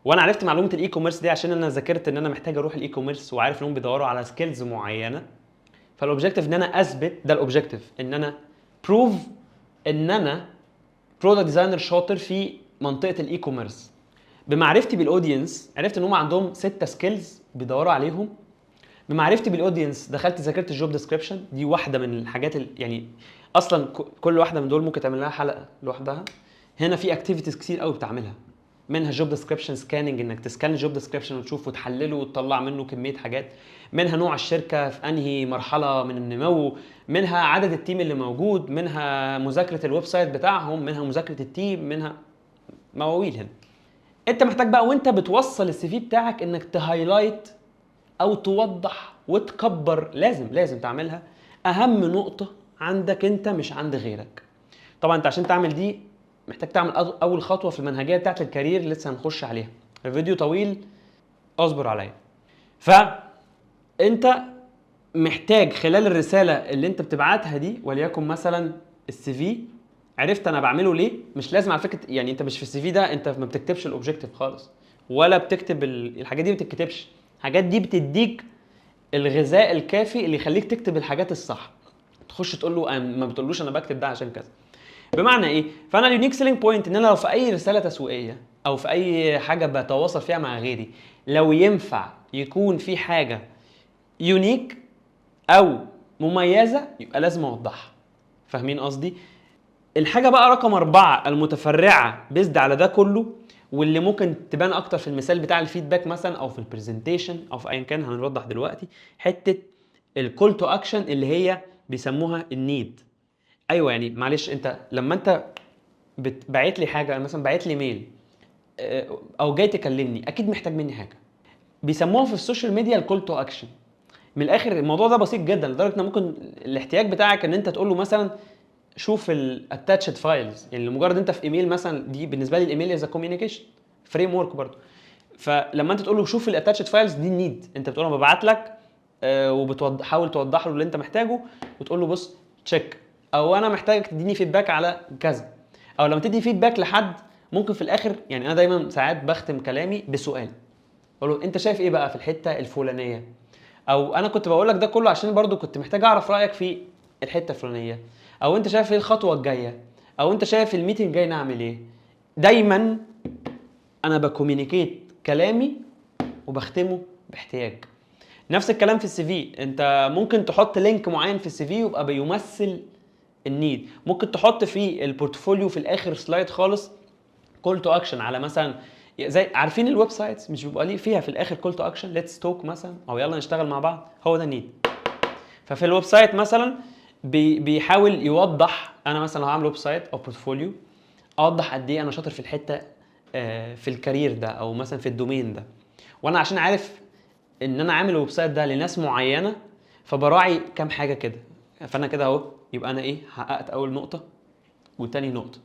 S1: وانا عرفت معلومه الاي كوميرس دي عشان انا ذاكرت ان انا محتاج اروح الاي كوميرس، وعارف انهم بيدوروا على سكيلز معينه. فالاوبجيكتيف ان انا اثبت، ده الاوبجيكتيف، ان انا بروف ان انا برودكت ديزاينر شاطر في منطقه الاي كوميرس. بمعرفتي بالاودينس عرفت ان هم عندهم 6 سكيلز بيدوروا عليهم. بمعرفتي بالاودينس دخلت ذاكرت الجوب ديسكريبشن، دي واحده من الحاجات يعني اصلا كل واحده من دول ممكن تعمل لها حلقه لوحدها. هنا في اكتيفيتيز كتير قوي بتعملها، منها جوب ديسكريبشن سكاننج، انك تسكان الجوب ديسكريبشن وتشوف وتحلله وتطلع منه كميه حاجات، منها نوع الشركه في انهي مرحله من النمو، منها عدد التيم اللي موجود، منها مذاكره الويب سايت بتاعهم، منها مذاكره التيم، منها مواويل. هنا انت محتاج بقى وانت بتوصل السي في بتاعك انك تهايلايت او توضح وتكبر، لازم تعملها اهم نقطه عندك انت مش عند غيرك. طبعا انت عشان تعمل دي محتاج تعمل اول خطوه في المنهجيه بتاعت الكارير اللي لسه هنخش عليها. الفيديو طويل، اصبر عليا. فانت محتاج خلال الرساله اللي انت بتبعتها دي، وليكن مثلا السي في، عرفت انا بعمله ليه. مش لازم على فكره، يعني انت مش في السي في ده انت ما بتكتبش الاوبجيكتيف خالص، ولا بتكتب الحاجات دي، ما بتتكتبش. الحاجات دي بتديك الغذاء الكافي اللي يخليك تكتب الحاجات الصح. تخش تقول له ما بتقولوش انا بكتب ده عشان كذا. بمعنى ايه؟ فانا اليونيك سيلينج بوينت ان انا لو في اي رساله تسويقيه او في اي حاجه بتواصل فيها مع غيري، لو ينفع يكون في حاجه يونيك او مميزه يبقى لازم اوضحها. فاهمين قصدي؟ الحاجه بقى رقم 4 المتفرعه بيزد على ده كله، واللي ممكن تبان اكتر في المثال بتاع الفيدباك مثلا او في البرزنتيشن او في ايا كان، هنوضح دلوقتي حته الكول تو اكشن اللي هي بيسموها النيد. ايوه يعني معلش، انت لما انت باعت لي حاجه، مثلا باعت لي ميل او جاي تكلمني، اكيد محتاج مني حاجه. بيسموها في السوشيال ميديا الكول تو اكشن. من الاخر الموضوع ده بسيط جدا، لدرجه ان ممكن الاحتياج بتاعك ان انت تقول له مثلا شوف الاتاتشد فايلز، يعني لمجرد انت في ايميل مثلا، دي بالنسبه لي الايميل از كوميونيكيشن فريم ورك برضه. فلما انت تقول له شوف الاتاتشد فايلز دي النيد، انت بتقول له انا ببعت لك وبتحاول توضح له اللي انت محتاجه، وتقول له بص تشيك، او انا محتاجك تديني فيدباك على كذا. او لما تدي فيدباك لحد ممكن في الاخر، يعني انا دايما ساعات بختم كلامي بسؤال، اقول له انت شايف ايه بقى في الحته الفلانيه، او انا كنت بقول لك ده كله عشان برضو كنت محتاج اعرف رايك في الحته الفلانيه، او انت شايف ايه الخطوه الجايه، او انت شايف الميتنج جاي نعمل ايه. دايما انا بكومينيكيت كلامي وبختمه باحتياج. نفس الكلام في السي في، انت ممكن تحط لينك معين في السي في يبقى بيمثل النيد. ممكن تحط في البورتفوليو في الاخر سلايد خالص كول تو اكشن على مثلا، زي عارفين الويب سايتس مش بيبقى ليه فيها في الاخر كول تو اكشن، ليتس توك مثلا او يلا نشتغل مع بعض، هو ده النيد. ففي الويب سايت مثلا بيحاول يوضح، انا مثلا لو هعمل ويب سايت او بورتفوليو اوضح قد ايه انا شاطر في الحته في الكارير ده او مثلا في الدومين ده، وانا عشان عارف ان انا عامل الويب سايت ده لناس معينه فبراعي كام حاجه كده. فانا كده اهو يبقى انا ايه، حققت اول نقطه وتاني نقطه،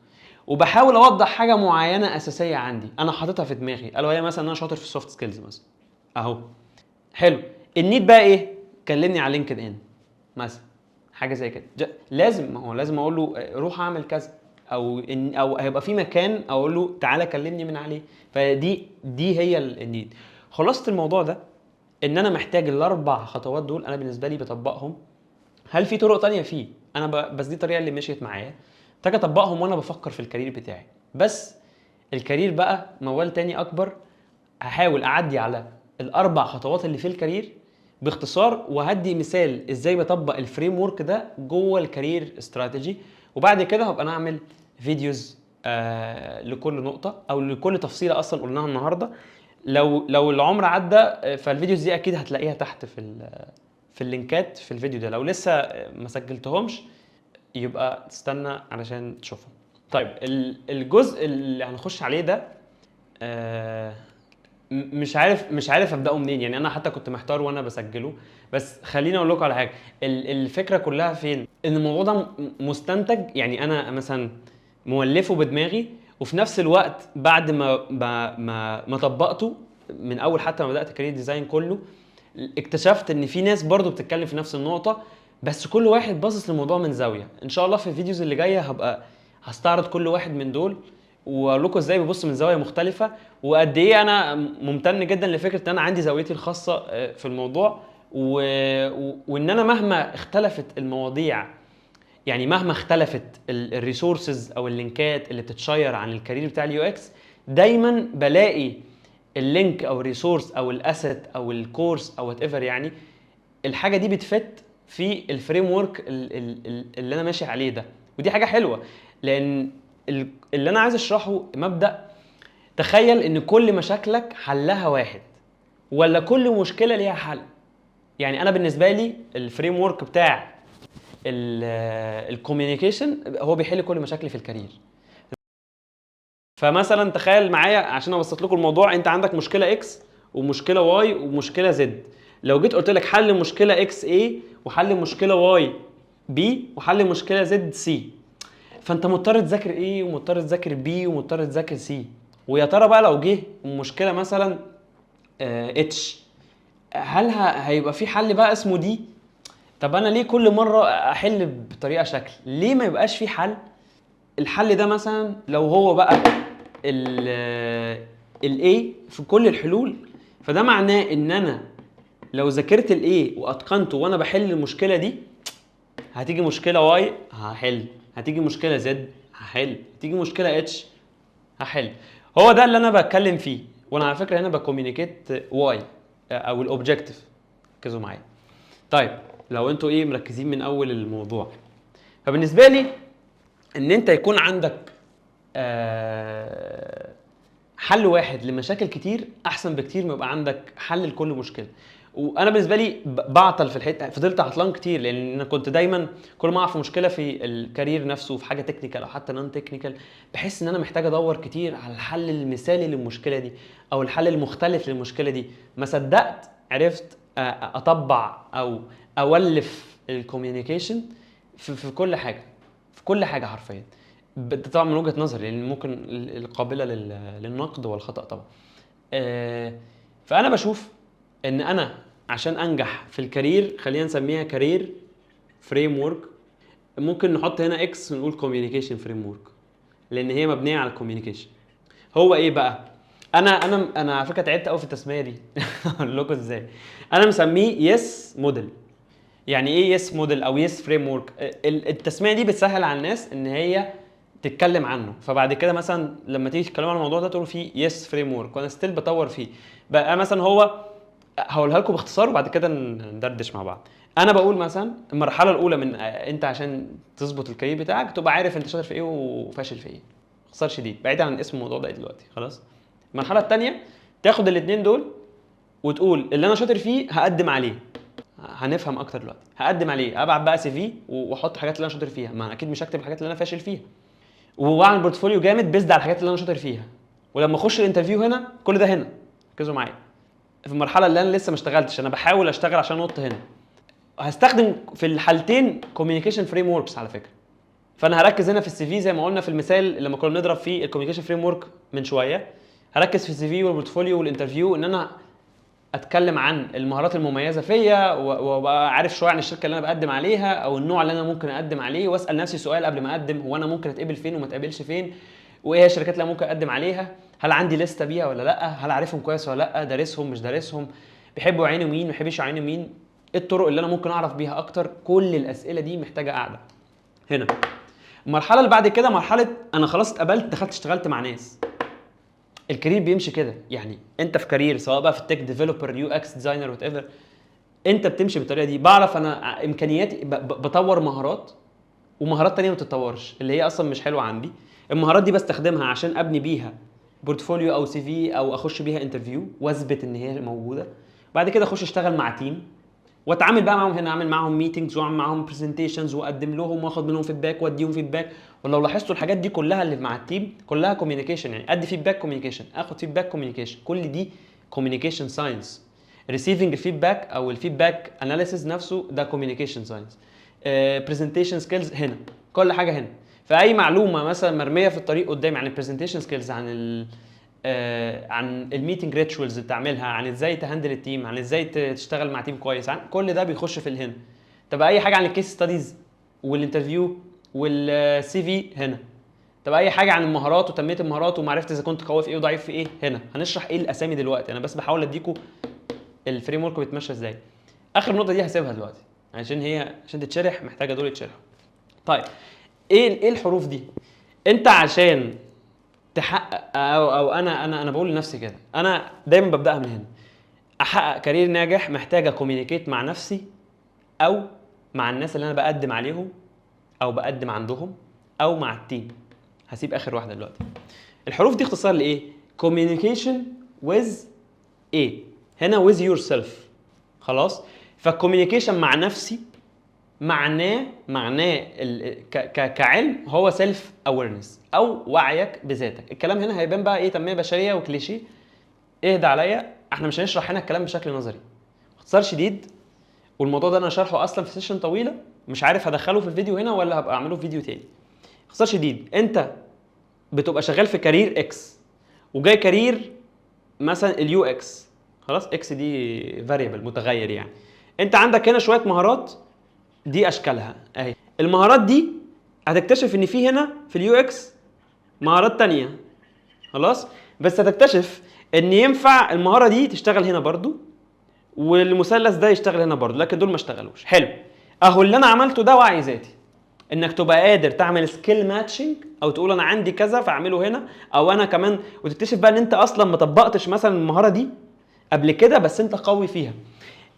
S1: وبحاول اوضح حاجه معينه اساسيه عندي انا حاططها في دماغي، الا وهي مثلا انا شاطر في السوفت سكيلز مثلا اهو. حلو. النيد بقى ايه؟ كلمني على لينكد ان مثلا، حاجه زي كده. لازم، ما هو لازم اقول له روح اعمل كذا، او هيبقى في مكان اقول له تعالى كلمني من عليه. فدي هي النيد. خلاصه الموضوع ده ان انا محتاج الاربع خطوات دول، انا بالنسبه لي بطبقهم. هل في طرق تانية؟ فيه، انا بس دي الطريقه اللي مشيت معايا، محتاج اطبقهم وانا بفكر في الكارير بتاعي. بس الكارير بقى موال تاني اكبر، هحاول اعدي على الاربع خطوات اللي في الكارير باختصار، وهدي مثال ازاي بطبق الفريم ورك ده جوه الكارير استراتيجي. وبعد كده هبقى نعمل فيديوز لكل نقطه او لكل تفصيله اصلا قلناها النهارده. لو العمر عدى فالفيديوز دي اكيد هتلاقيها تحت في اللينكات في الفيديو ده. لو لسه ما سجلتهمش يبقى تستنى علشان تشوفهم. طيب الجزء اللي هنخش عليه ده مش عارف ابداه منين، يعني انا حتى كنت محتار وانا بسجله. بس خليني اقول لكم على حاجه، الفكره كلها فين؟ ان الموضوع ده مستنتج، يعني انا مثلا مولفه بدماغي، وفي نفس الوقت بعد ما طبقته من اول حتى ما بدات كارير ديزاين كله، اكتشفت ان في ناس برضو بتتكلم في نفس النقطه، بس كل واحد باصص للموضوع من زاويه. ان شاء الله في الفيديوز اللي جايه هبقى هستعرض كل واحد من دول واقول لكم ازاي بيبص من زوايا مختلفه، وقد ايه انا ممتن جدا لفكره ان انا عندي زاويتي الخاصه في الموضوع. وان انا مهما اختلفت المواضيع، يعني مهما اختلفت الريسورسز او اللينكات اللي بتتشير عن الكارير بتاع اليو اكس، دايما بلاقي اللينك او الريسورس او الاسيت او الكورس او وات ايفر، يعني الحاجه دي بتفت في الفريم ورك اللي انا ماشي عليه ده. ودي حاجه حلوه، لان اللي انا عايز اشرحه مبدا، تخيل ان كل مشاكلك حلها واحد، ولا كل مشكله ليها حل. يعني انا بالنسبه لي الفريم ورك بتاع الكوميونيكيشن هو بيحل كل مشاكلي في الكارير. فمثلا تخيل معايا عشان ابسط لكم الموضوع، انت عندك مشكله اكس ومشكله واي ومشكله زد. لو جيت قلت لك حل مشكله اكس اي وحل مشكله واي بي وحل مشكله زد سي، فانت مضطر تذاكر ايه ومضطر تذاكر بي ومضطر تذاكر سي. ويا ترى بقى لو جه مشكله مثلا اتش، هل هيبقى في حل بقى اسمه دي؟ طب انا ليه كل مره احل بطريقه شكل؟ ليه ما يبقاش في حل؟ الحل ده مثلا لو هو بقى الاي في كل الحلول، فده معناه ان انا لو ذاكرت الاي واتقنته وانا بحل المشكله دي، هتيجي مشكله واي هحل، هتيجي مشكله زد هحل، هتيجي مشكله اتش هحل. هو ده اللي انا بتكلم فيه. وانا على فكره هنا بكوميونيكيت واي او الاوبجكتيف، ركزوا معايا. طيب لو انتوا ايه مركزين من اول الموضوع، فبالنسبه لي ان انت يكون عندك حل واحد لمشاكل كتير احسن بكتير ما يبقى عندك حل لكل مشكله. وانا بالنسبه لي بعطل في الحته، فضلت عطلان كتير، لان انا كنت دايما كل ما اقع في مشكله في الكارير نفسه في حاجه تكنيكال او حتى نون تكنيكال، بحس ان انا محتاج ادور كتير على الحل المثالي للمشكله دي او الحل المختلف للمشكله دي. ما صدقت عرفت اطبع او اولف الكوميونيكيشن في كل حاجه، في كل حاجه حرفيا. طبعا من وجهه نظري، لان ممكن القابله للنقد والخطا طبعا. فانا بشوف ان انا عشان انجح في الكارير، خلينا نسميها كارير فريم ورك، ممكن نحط هنا اكس ونقول كوميونيكيشن فريم ورك، لان هي مبنيه على الكوميونيكيشن. هو ايه بقى؟ انا على فكره تعبت قوي في التسميه دي اقول لكم ازاي. انا مسميه يس موديل. يعني ايه يس موديل او يس فريم ورك؟ التسميه دي بتسهل على الناس ان هي تتكلم عنه. فبعد كده مثلا لما تيجي تتكلم عن الموضوع ده تقول فيه يس فريم ورك، وانا ستيل بطور فيه. بقى مثلا هو هقولها لكم باختصار وبعد كده ندردش مع بعض. انا بقول مثلا المرحله الاولى من انت عشان تظبط الكارير بتاعك تبقى عارف انت شاطر في ايه وفاشل في ايه، باختصار شديد بعيد عن اسم الموضوع ده دلوقتي خلاص. المرحله الثانيه تاخد الاثنين دول وتقول اللي انا شاطر فيه هقدم عليه، هنفهم اكتر دلوقتي. هقدم عليه، ابعت بقى سي في واحط الحاجات اللي انا شاطر فيها، ما اكيد مش هكتب الحاجات اللي انا فاشل فيها، واعمل بورتفوليو جامد بيزد على الحاجات اللي انا شاطر فيها. ولما اخش الانترفيو هنا كل ده هنا، ركزوا معايا في المرحله اللي انا لسه ما اشتغلتش، انا بحاول اشتغل عشان انط هنا. هستخدم في الحالتين كوميونيكيشن فريم وركس على فكره. فانا هركز هنا في السي في زي ما قلنا في المثال لما كنا بنضرب فيه الكوميونيكيشن فريم ورك من شويه. هركز في السي في والبورتفوليو والانترفيو ان انا اتكلم عن المهارات المميزه فيا وابقى عارف شويه عن الشركه اللي انا بقدم عليها او النوع اللي انا ممكن اقدم عليه، واسال نفسي سؤال قبل ما اقدم: هو انا ممكن اتقبل فين وما اتقبلش فين؟ وايه هي الشركات اللي ممكن اقدم عليها؟ هل عندي لسته بيها ولا لا؟ هل عارفهم كويس ولا لا؟ دارسهم مش دارسهم؟ بيحبوا يعينوا مين ما بيحبش يعينوا مين؟ ايه الطرق اللي انا ممكن اعرف بيها اكتر؟ كل الاسئله دي محتاجه قاعده هنا. المرحله اللي بعد كده مرحله انا خلاص اتقبلت، دخلت اشتغلت مع ناس. الكارير بيمشي كده، يعني انت في كارير سواء بقى في التك ديفلوبر يو اكس ديزاينر وات ايفر، انت بتمشي بالطريقه دي. بعرف انا امكانياتي، بطور مهارات ومهارات تانية ما بتتطورش اللي هي اصلا مش حلوه عندي. المهارات دي بستخدمها عشان ابني بيها بورتفوليو او سي في او اخش بيها انترفيو واثبت ان هي موجوده. بعد كده اخش اشتغل مع تيم واتعامل بقى معاهم هنا، اعمل معاهم ميتنجز واعمل معاهم برزنتيشنز واقدم لهم واخد منهم فيدباك واديهم فيدباك. ولو لاحظتوا الحاجات دي كلها اللي مع التيم كلها كوميونيكيشن، يعني ادي فيدباك كوميونيكيشن، اخد فيدباك كوميونيكيشن، كل دي كوميونيكيشن ساينس. ريسيفنج الفيدباك او الفيدباك اناليسيس نفسه ده كوميونيكيشن ساينس. برزنتيشن سكيلز هنا، كل حاجه هنا. فاي معلومه مثلا مرميه في الطريق قدامي عن البرزنتيشن سكيلز، عن الميتنج ريتشوالز اللي بتعملها، عن ازاي تهندل التيم، عن ازاي تشتغل مع تيم كويس، عن كل ده بيخش في الهنا. طب اي حاجه عن الكيس ستاديز والانترفيو والسي في هنا. طب اي حاجه عن المهارات وتنميه المهارات ومعرفه اذا كنت قوي في ايه وضعيف في ايه هنا. هنشرح ايه الاسامي دلوقتي، انا بس بحاول اديكم الفريم ورك بيتمشى ازاي. اخر نقطه دي هسيبها دلوقتي عشان تتشرح محتاجه دول يتشرحوا. طيب ايه الحروف دي؟ انت عشان تحقق او انا بقول لنفسي كده، انا دايما ببداها من هنا. احقق كارير ناجح محتاج اكوميونيكيت مع نفسي او مع الناس اللي انا بقدم عليهم او بقدم عندهم او مع التيم. هسيب اخر واحده دلوقتي. الحروف دي اختصار لايه؟ communication with ايه هنا with yourself. خلاص. فالكوميونيكيشن مع نفسي معناه كعلم هو سيلف اويرنس او وعيك بذاتك. الكلام هنا هيبان بقى ايه تنميه بشريه وكليشيه. اهدى عليا، احنا مش هنشرح هنا الكلام بشكل نظري، باختصار شديد. والموضوع ده انا شارحه اصلا في سيشن طويله، مش عارف هدخله في الفيديو هنا ولا هبقى اعمله في فيديو تاني. باختصار شديد انت بتبقى شغال في كارير اكس وجاي كارير مثلا اليو اكس. خلاص، اكس دي فاريبل متغير يعني. انت عندك هنا شويه مهارات دي اشكالها اهي. المهارات دي هتكتشف ان في هنا في اليو اكس مهارات تانية. خلاص، بس هتكتشف ان ينفع المهاره دي تشتغل هنا برضو والمثلث ده يشتغل هنا برضو، لكن دول ما اشتغلوش. حلو، اهو اللي انا عملته ده وعي ذاتي، انك تبقى قادر تعمل سكيل ماتشنج او تقول انا عندي كذا فاعمله هنا او انا كمان، وتكتشف بقى ان انت اصلا ما طبقتش مثلا المهاره دي قبل كده بس انت قوي فيها.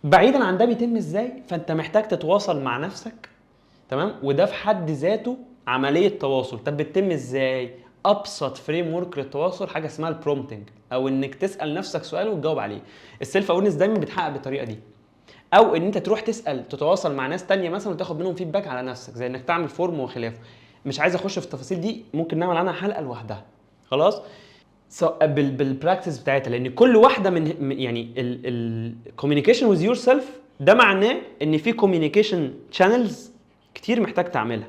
S1: بعيدا عن ده بيتم ازاي، فانت محتاج تتواصل مع نفسك، تمام؟ وده في حد ذاته عمليه تواصل. طب بتتم ازاي؟ ابسط فريم ورك للتواصل حاجه اسمها البرومبتنج، او انك تسال نفسك سؤال وتجاوب عليه. السيلف اورنس دايما بيتحقق بالطريقه دي، او ان انت تروح تسال تتواصل مع ناس تانية مثلا وتاخد منهم فيدباك على نفسك، زي انك تعمل فورم وخلافه. مش عايز اخش في التفاصيل دي، ممكن نعمل عنها حلقه لوحدها. خلاص، بالبراكتس بتاعتها، لان كل واحده من يعني الكوميونيكيشن وذ يور سيلف ده معناه ان في كوميونيكيشن شانلز كتير محتاج تعملها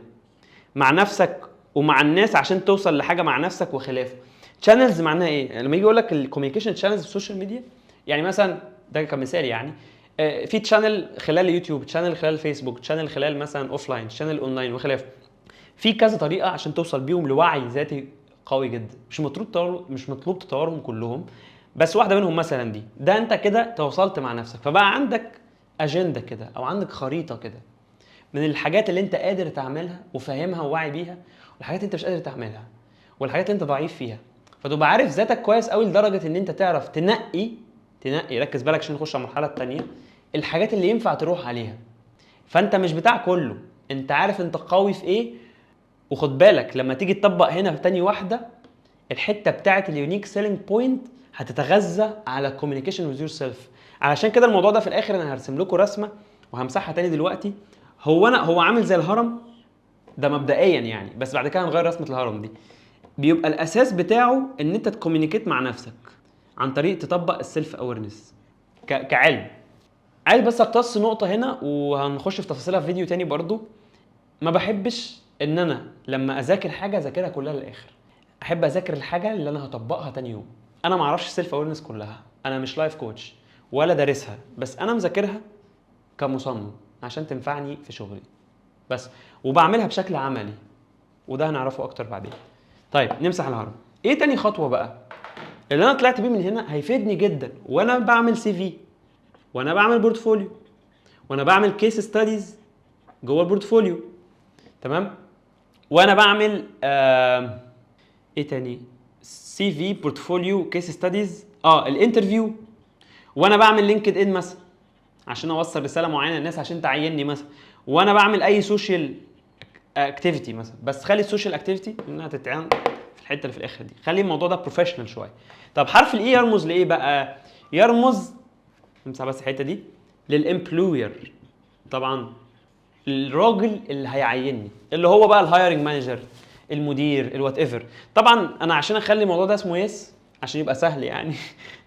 S1: مع نفسك ومع الناس عشان توصل لحاجه مع نفسك وخلافه. شانلز معناها ايه؟ لما يجي يقول لك الكوميونيكيشن شانلز في السوشيال ميديا، يعني مثلا ده كمثال، يعني في تشانل خلال اليوتيوب، تشانل خلال الفيسبوك، تشانل خلال مثلا اوفلاين، تشانل اونلاين وخلافه. في كذا طريقه عشان توصل بيهم لوعي ذاتي قوي جدا. مش مطلوب تطورهم كلهم، بس واحده منهم مثلا دي، ده انت كده تواصلت مع نفسك، فبقى عندك اجنده كده او عندك خريطه كده من الحاجات اللي انت قادر تعملها وفاهمها وواعي بيها، والحاجات اللي انت مش قادر تعملها، والحاجات اللي انت ضعيف فيها. فتبقى عارف ذاتك كويس قوي لدرجه ان انت تعرف تنقي ركز بالك عشان نخش على المرحله الثانيه، الحاجات اللي ينفع تروح عليها. فانت مش بتاع كله، انت عارف انت قوي في ايه. وخد بالك لما تيجي تطبق هنا في تاني واحده، الحته بتاعه اليونيك سيلينج بوينت هتتغذى على الكوميونيكيشن وذ يور سيلف. علشان كده الموضوع ده في الاخر انا هرسم لكم رسمه وهمسحها تاني دلوقتي. هو عامل زي الهرم ده مبدئيا يعني، بس بعد كده هنغير رسمه الهرم دي. بيبقى الاساس بتاعه ان انت تكوميونيكيت مع نفسك عن طريق تطبق السيلف اويرنس كعلم. عايز بس اقتص نقطه هنا وهنخش في تفاصيلها في فيديو تاني برضو. ما بحبش ان انا لما اذاكر حاجه اذاكرها كلها للاخر، احب اذاكر الحاجه اللي انا هطبقها تاني يوم. انا ما اعرفش السيلف اويرنس كلها، انا مش لايف كوتش ولا دارسها، بس انا مذاكرها كمصمم عشان تنفعني في شغلي بس، وبعملها بشكل عملي، وده هنعرفه اكتر بعدين. طيب نمسح الهرم. ايه تاني خطوه بقى اللي انا طلعت بيه من هنا هيفيدني جدا وانا بعمل سي في، وانا بعمل بورتفوليو، وانا بعمل كيس ستاديز جوه البورتفوليو، تمام، وانا بعمل ايه تاني، سي في، بورتفوليو، كيس ستاديز، الانترفيو، وانا بعمل لينكد ان مثلا عشان اوصل رساله معينه للناس عشان تعيني مثلا، وانا بعمل اي سوشيال اكتيفيتي مثلا. بس خلي السوشيال اكتيفيتي انها تتعمل في الحته اللي في الاخر دي، خلي الموضوع ده بروفيشنال شويه. طب حرف الاي يرمز لايه بقى؟ يرمز، امسح بس الحته دي، للامبلوير طبعا، الراجل اللي هيعينني، اللي هو بقى الهايرنج مانجر، المدير، الوات ايفر. طبعا انا عشان اخلي الموضوع ده اسمه يس عشان يبقى سهل يعني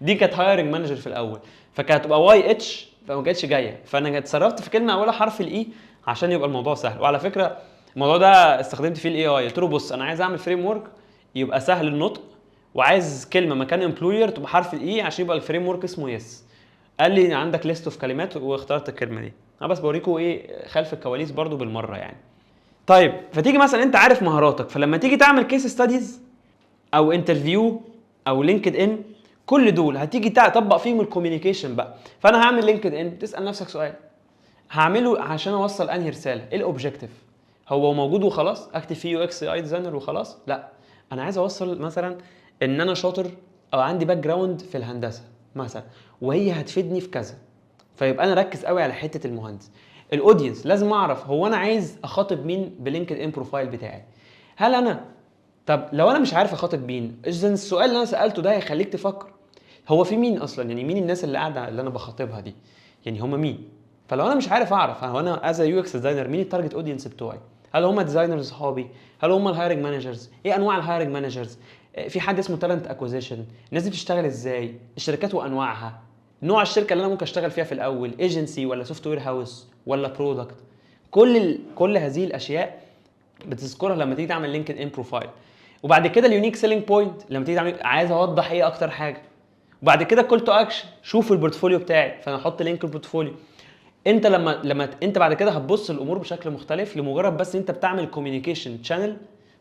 S1: دي كانت هايرنج مانجر في الاول، فكانت تبقى واي اتش، فما كانتش جايه، فانا اتصرفت في كلمه اولها حرف الاي عشان يبقى الموضوع سهل. وعلى فكره الموضوع ده استخدمت فيه الاي اي، قلت له بص انا عايز اعمل فريم ورك يبقى سهل النطق، وعايز كلمه مكان امبلوير تبقى حرف الاي عشان يبقى الفريم ورك اسمه يس. قال لي عندك ليست اوف كلمات واخترت الكلمه دي. انا بس بوريكم ايه خلف الكواليس برضو بالمره يعني. طيب فتيجي مثلا انت عارف مهاراتك، فلما تيجي تعمل كيس ستاديز او انترفيو او لينكد ان، كل دول هتيجي تطبق فيهم الكوميونيكيشن بقى. فانا هعمل لينكد ان، تسال نفسك سؤال، هعمله عشان اوصل انهي رساله؟ ايه الاوبجيكتيف؟ هو موجود وخلاص اكتب فيه يو اكس اي ديزاينر وخلاص؟ لا، انا عايز اوصل مثلا ان انا شاطر او عندي باك جراوند في الهندسه مثلا، وهي هتفيدني في كذا، فيبقى انا ركز قوي على حته المهندس. الاودينس لازم اعرف هو انا عايز اخاطب مين بلينكد ان بروفايل بتاعي. هل انا، طب لو انا مش عارف اخاطب مين، اذا السؤال اللي انا سالته ده هيخليك تفكر هو في مين اصلا، يعني مين الناس اللي قاعده اللي انا بخاطبها دي، يعني هم مين. فلو انا مش عارف اعرف هو انا از يو اكس ديزاينر مين التارجت اودينس بتوعي، هل هم ديزاينرز صحابي، هل هم الهايرنج مانجرز، ايه انواع الهايرنج مانجرز، في حد اسمه تالنت اكوزيشن، الناس دي بتشتغل ازاي، الشركات وانواعها، نوع الشركه اللي انا ممكن اشتغل فيها في الاول، ايجنسي ولا سوفت وير هاوس ولا برودكت. كل هذه الاشياء بتذكرها لما تيجي تعمل لينكد ان بروفايل. وبعد كده اليونيك سيلينج بوينت لما تيجي تعمل، عايز اوضح ايه اكتر حاجه. وبعد كده كول تو اكشن، شوف البورتفوليو بتاعي، فانا احط لينك البورتفوليو. انت لما انت بعد كده هتبص الامور بشكل مختلف لمجرد بس انت بتعمل كوميونيكيشن شانل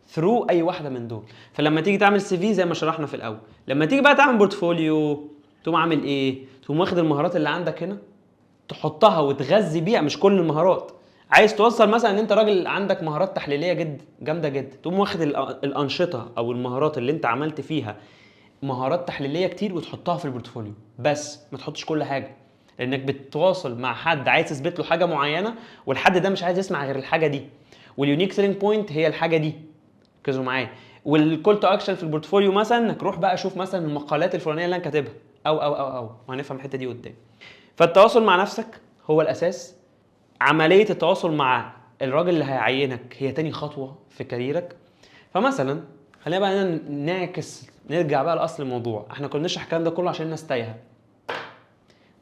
S1: ثرو اي واحده من دول. فلما تيجي تعمل سي في زي ما شرحنا في الاول، لما تيجي بقى تعمل بورتفوليو تقوم عامل ايه؟ تقوم واخد المهارات اللي عندك هنا تحطها وتغذي بيها، مش كل المهارات. عايز توصل مثلا ان انت راجل عندك مهارات تحليليه جد جامده جدا، تقوم واخد الانشطه او المهارات اللي انت عملت فيها مهارات تحليليه كتير وتحطها في البورتفوليو، بس ما تحطش كل حاجه، لانك بتتواصل مع حد عايز تثبت له حاجه معينه، والحد ده مش عايز يسمع غير الحاجه دي، واليونيك سيلينج بوينت هي الحاجه دي. ركزوا معايا. والكول تو اكشن في البورتفوليو مثلا انك روح بقى شوف مثلا المقالات الفلانيه اللي انا كاتبها او وهنفهم الحته دي قدام. فالتواصل مع نفسك هو الاساس. عمليه التواصل مع الراجل اللي هيعينك هي تاني خطوه في كاريرك. فمثلا خلينا بقى نرجع بقى لاصل الموضوع، احنا كنا بنشرح الكلام ده كله عشان الناس تايهه.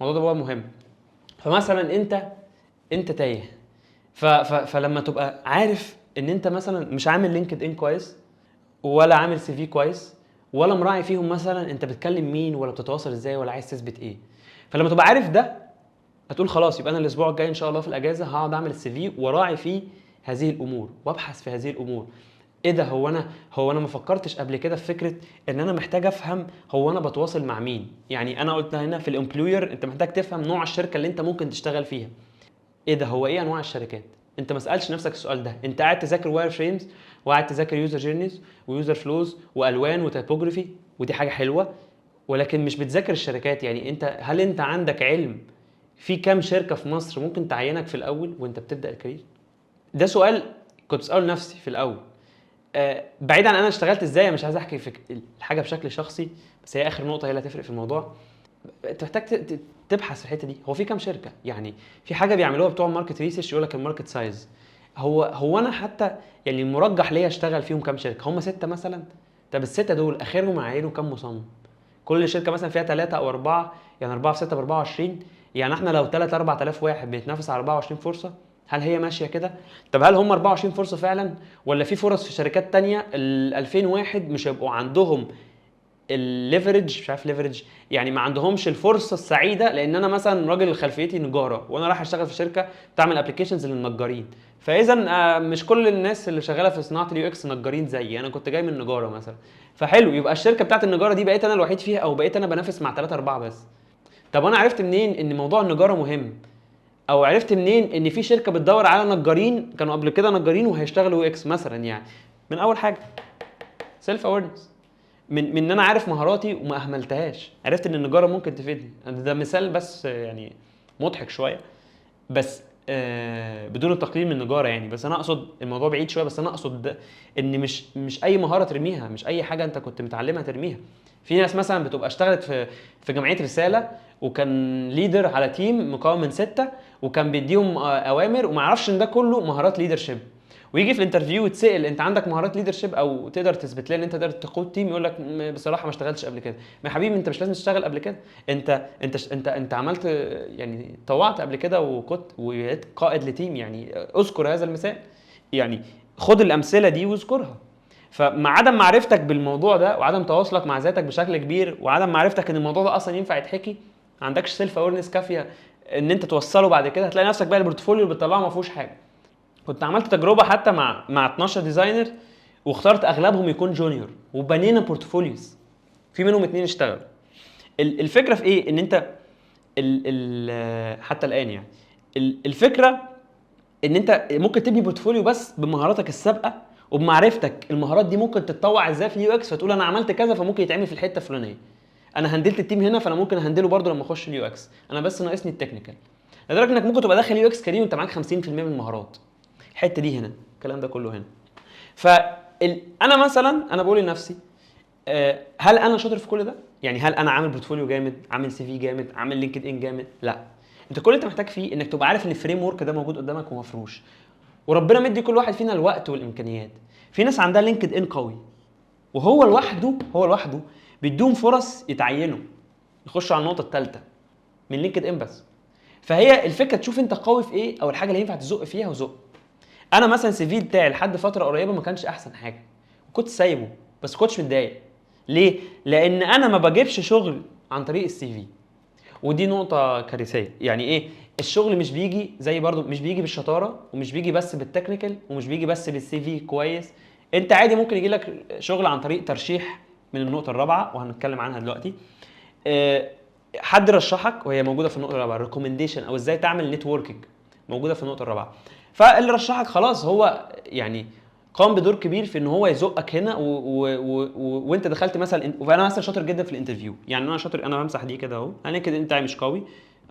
S1: الموضوع ده بقى مهم. فمثلا انت تايه، فلما تبقى عارف ان انت مثلا مش عامل لينكد ان كويس، ولا عامل سي في كويس، ولا مراعي فيهم مثلا انت بتكلم مين ولا بتتواصل ازاي ولا عايز تثبت ايه، فلما تبقى عارف ده هتقول خلاص يبقى انا الاسبوع الجاي ان شاء الله في الاجازه هقعد اعمل السي في وراعي فيه هذه الامور وابحث في هذه الامور. ايه ده، هو انا ما فكرتش قبل كده في فكره ان انا محتاج افهم هو انا بتواصل مع مين. يعني انا قلت هنا في الامبلوير انت محتاج تفهم نوع الشركه اللي انت ممكن تشتغل فيها. ايه ده، هو ايه انواع الشركات، انت ما سالتش نفسك السؤال ده. انت قاعد تذاكر واير فريمز، وقاعد تذاكر يوزر جيرنيز ويوزر فلوز والوان وتايبوجرافي، ودي حاجه حلوه، ولكن مش بتذاكر الشركات. يعني انت هل انت عندك علم في كام شركه في مصر ممكن تعينك في الاول وانت بتبدا الكارير؟ ده سؤال كنت بساله لنفسي في الاول. بعيد عن انا اشتغلت ازاي، مش عايز احكي في الحاجه بشكل شخصي، بس هي اخر نقطه هي اللي هتفرق في الموضوع. انت محتاج تبحث في الحته دي، هو في كام شركه. يعني في حاجه بيعملوها بتوع ماركت ريسيرش، يقول لك الماركت سايز. هو انا حتى يعني المرجح ليا اشتغل فيهم كام شركه، هم 6 مثلا. طب السته دول اخرهم عينوا كام مصمم؟ كل شركه مثلا فيها 3 او 4، يعني 4 في 6 ب 24. يعني احنا لو 3 4000 واحد بيتنافس على 24 فرصه، هل هي ماشيه كده؟ طب هل هم 24 فرصه فعلا، ولا في فرص في شركات تانية ال 2000 واحد مش هيبقوا عندهم الليفرج، مش عارف ليفرج، يعني ما عندهمش الفرصه السعيده، لان انا مثلا راجل خلفيتي نجاره وانا رايح اشتغل في شركه بتعمل ابلكيشنز للنجارين. فاذا مش كل الناس اللي شغاله في صناعه اليو اكس نجارين زيي، انا كنت جاي من نجاره مثلا. فحلو يبقى الشركه بتاعت النجاره دي بقيت انا الوحيد فيها، او بقيت انا بنافس مع 3 4 بس. طب انا عرفت منين ان موضوع النجاره مهم؟ او عرفت منين ان في شركه بتدور على نجارين كانوا قبل كده نجارين وهيشتغلوا يو اكس مثلا؟ يعني من اول حاجه سيلف اويرنس، من ان انا عارف مهاراتي وما اهملتهاش. عرفت ان النجاره ممكن تفيدني. ده مثال بس يعني مضحك شويه، بس بدون التقليل من النجاره يعني. بس انا اقصد الموضوع بعيد شويه، بس انا اقصد ان مش اي مهاره ترميها، مش اي حاجه انت كنت متعلمها ترميها. في ناس مثلا بتبقى اشتغلت في جمعيه رساله، وكان ليدر على تيم مكون من 6، وكان بيديهم اوامر، وما يعرفش ان ده كله مهارات ليدرشيب. ويجي في الانترفيو يتسال انت عندك مهارات ليدرشيب او تقدر تثبت لي ان انت تقدر تقود تيم، يقول لك بصراحه ما اشتغلتش قبل كده. ما يا حبيبي انت مش لازم تشتغل قبل كده، انت عملت يعني طوعت قبل كده وكنت وبقيت قائد لتيم. يعني اذكر هذا المثال، يعني خد الامثله دي واذكرها. فمع عدم معرفتك بالموضوع ده، وعدم تواصلك مع ذاتك بشكل كبير، وعدم معرفتك ان الموضوع ده اصلا ينفع يتحكي، ما عندكش سيلف اويرنس كافيه ان انت توصله بعد كده، هتلاقي نفسك بقى البورتفوليو اللي بتطلعه ما فيهوش حاجه. كنت عملت تجربه حتى مع 12 ديزاينر، واخترت اغلبهم يكون جونيور، وبنينا بورتفوليوز في منهم 2 اشتغلوا. الفكره في ايه؟ ان انت حتى الان يعني الفكره ان انت ممكن تبني بورتفوليو بس بمهاراتك السابقه، وبمعرفتك المهارات دي ممكن تتطوع ازاي في اليو اكس، فتقول انا عملت كذا فممكن يتعمل في الحته الفلانيه. انا هندلت التيم هنا فانا ممكن اهندله برده لما اخش اليو اكس، انا بس ناقصني التكنيكال. لدرجه انك ممكن تبقى داخل يو اكس كارير وانت معاك 50% من المهارات، الحته دي هنا، الكلام ده كله هنا. انا مثلا انا بقول لنفسي هل انا شاطر في كل ده؟ يعني هل انا عامل بورتفوليو جامد، عامل سي في جامد، عامل لينكد ان جامد؟ لا. انت كل اللي انت محتاج فيه انك تبقى عارف ان الفريم ورك ده موجود قدامك ومفروش، وربنا مدي كل واحد فينا الوقت والامكانيات. في ناس عندها لينكد ان قوي، وهو لوحده بيديهم فرص يتعينوا يخشوا على النقطه الثالثه من لينكد ان بس. فهي الفكره تشوف انت قوي في ايه، او الحاجه اللي ينفع تزق فيها وزق. انا مثلا السي في بتاعي لحد فتره قريبه ما كانش احسن حاجه، وكنت سايبه، بس كنتش متضايق. ليه؟ لان انا ما بجيبش شغل عن طريق السي في، ودي نقطه كارثيه. يعني ايه؟ الشغل مش بيجي زي برضو، مش بيجي بالشطاره، ومش بيجي بس بالتكنيكال، ومش بيجي بس بالسي في كويس. انت عادي ممكن يجي لك شغل عن طريق ترشيح، من النقطه الرابعه وهنتكلم عنها دلوقتي. حد رشحك، وهي موجوده في النقطه الرابعه، ريكومنديشن او ازاي تعمل نتوركينج، موجوده في النقطه الرابعه. فاللي رشحك خلاص هو يعني قام بدور كبير في ان هو يزقك هنا وانت دخلت مثلا. وانا مثلا شاطر جدا في الانترفيو، يعني انا شاطر، انا بمسح دي كده اهو، انا كده انت مش قوي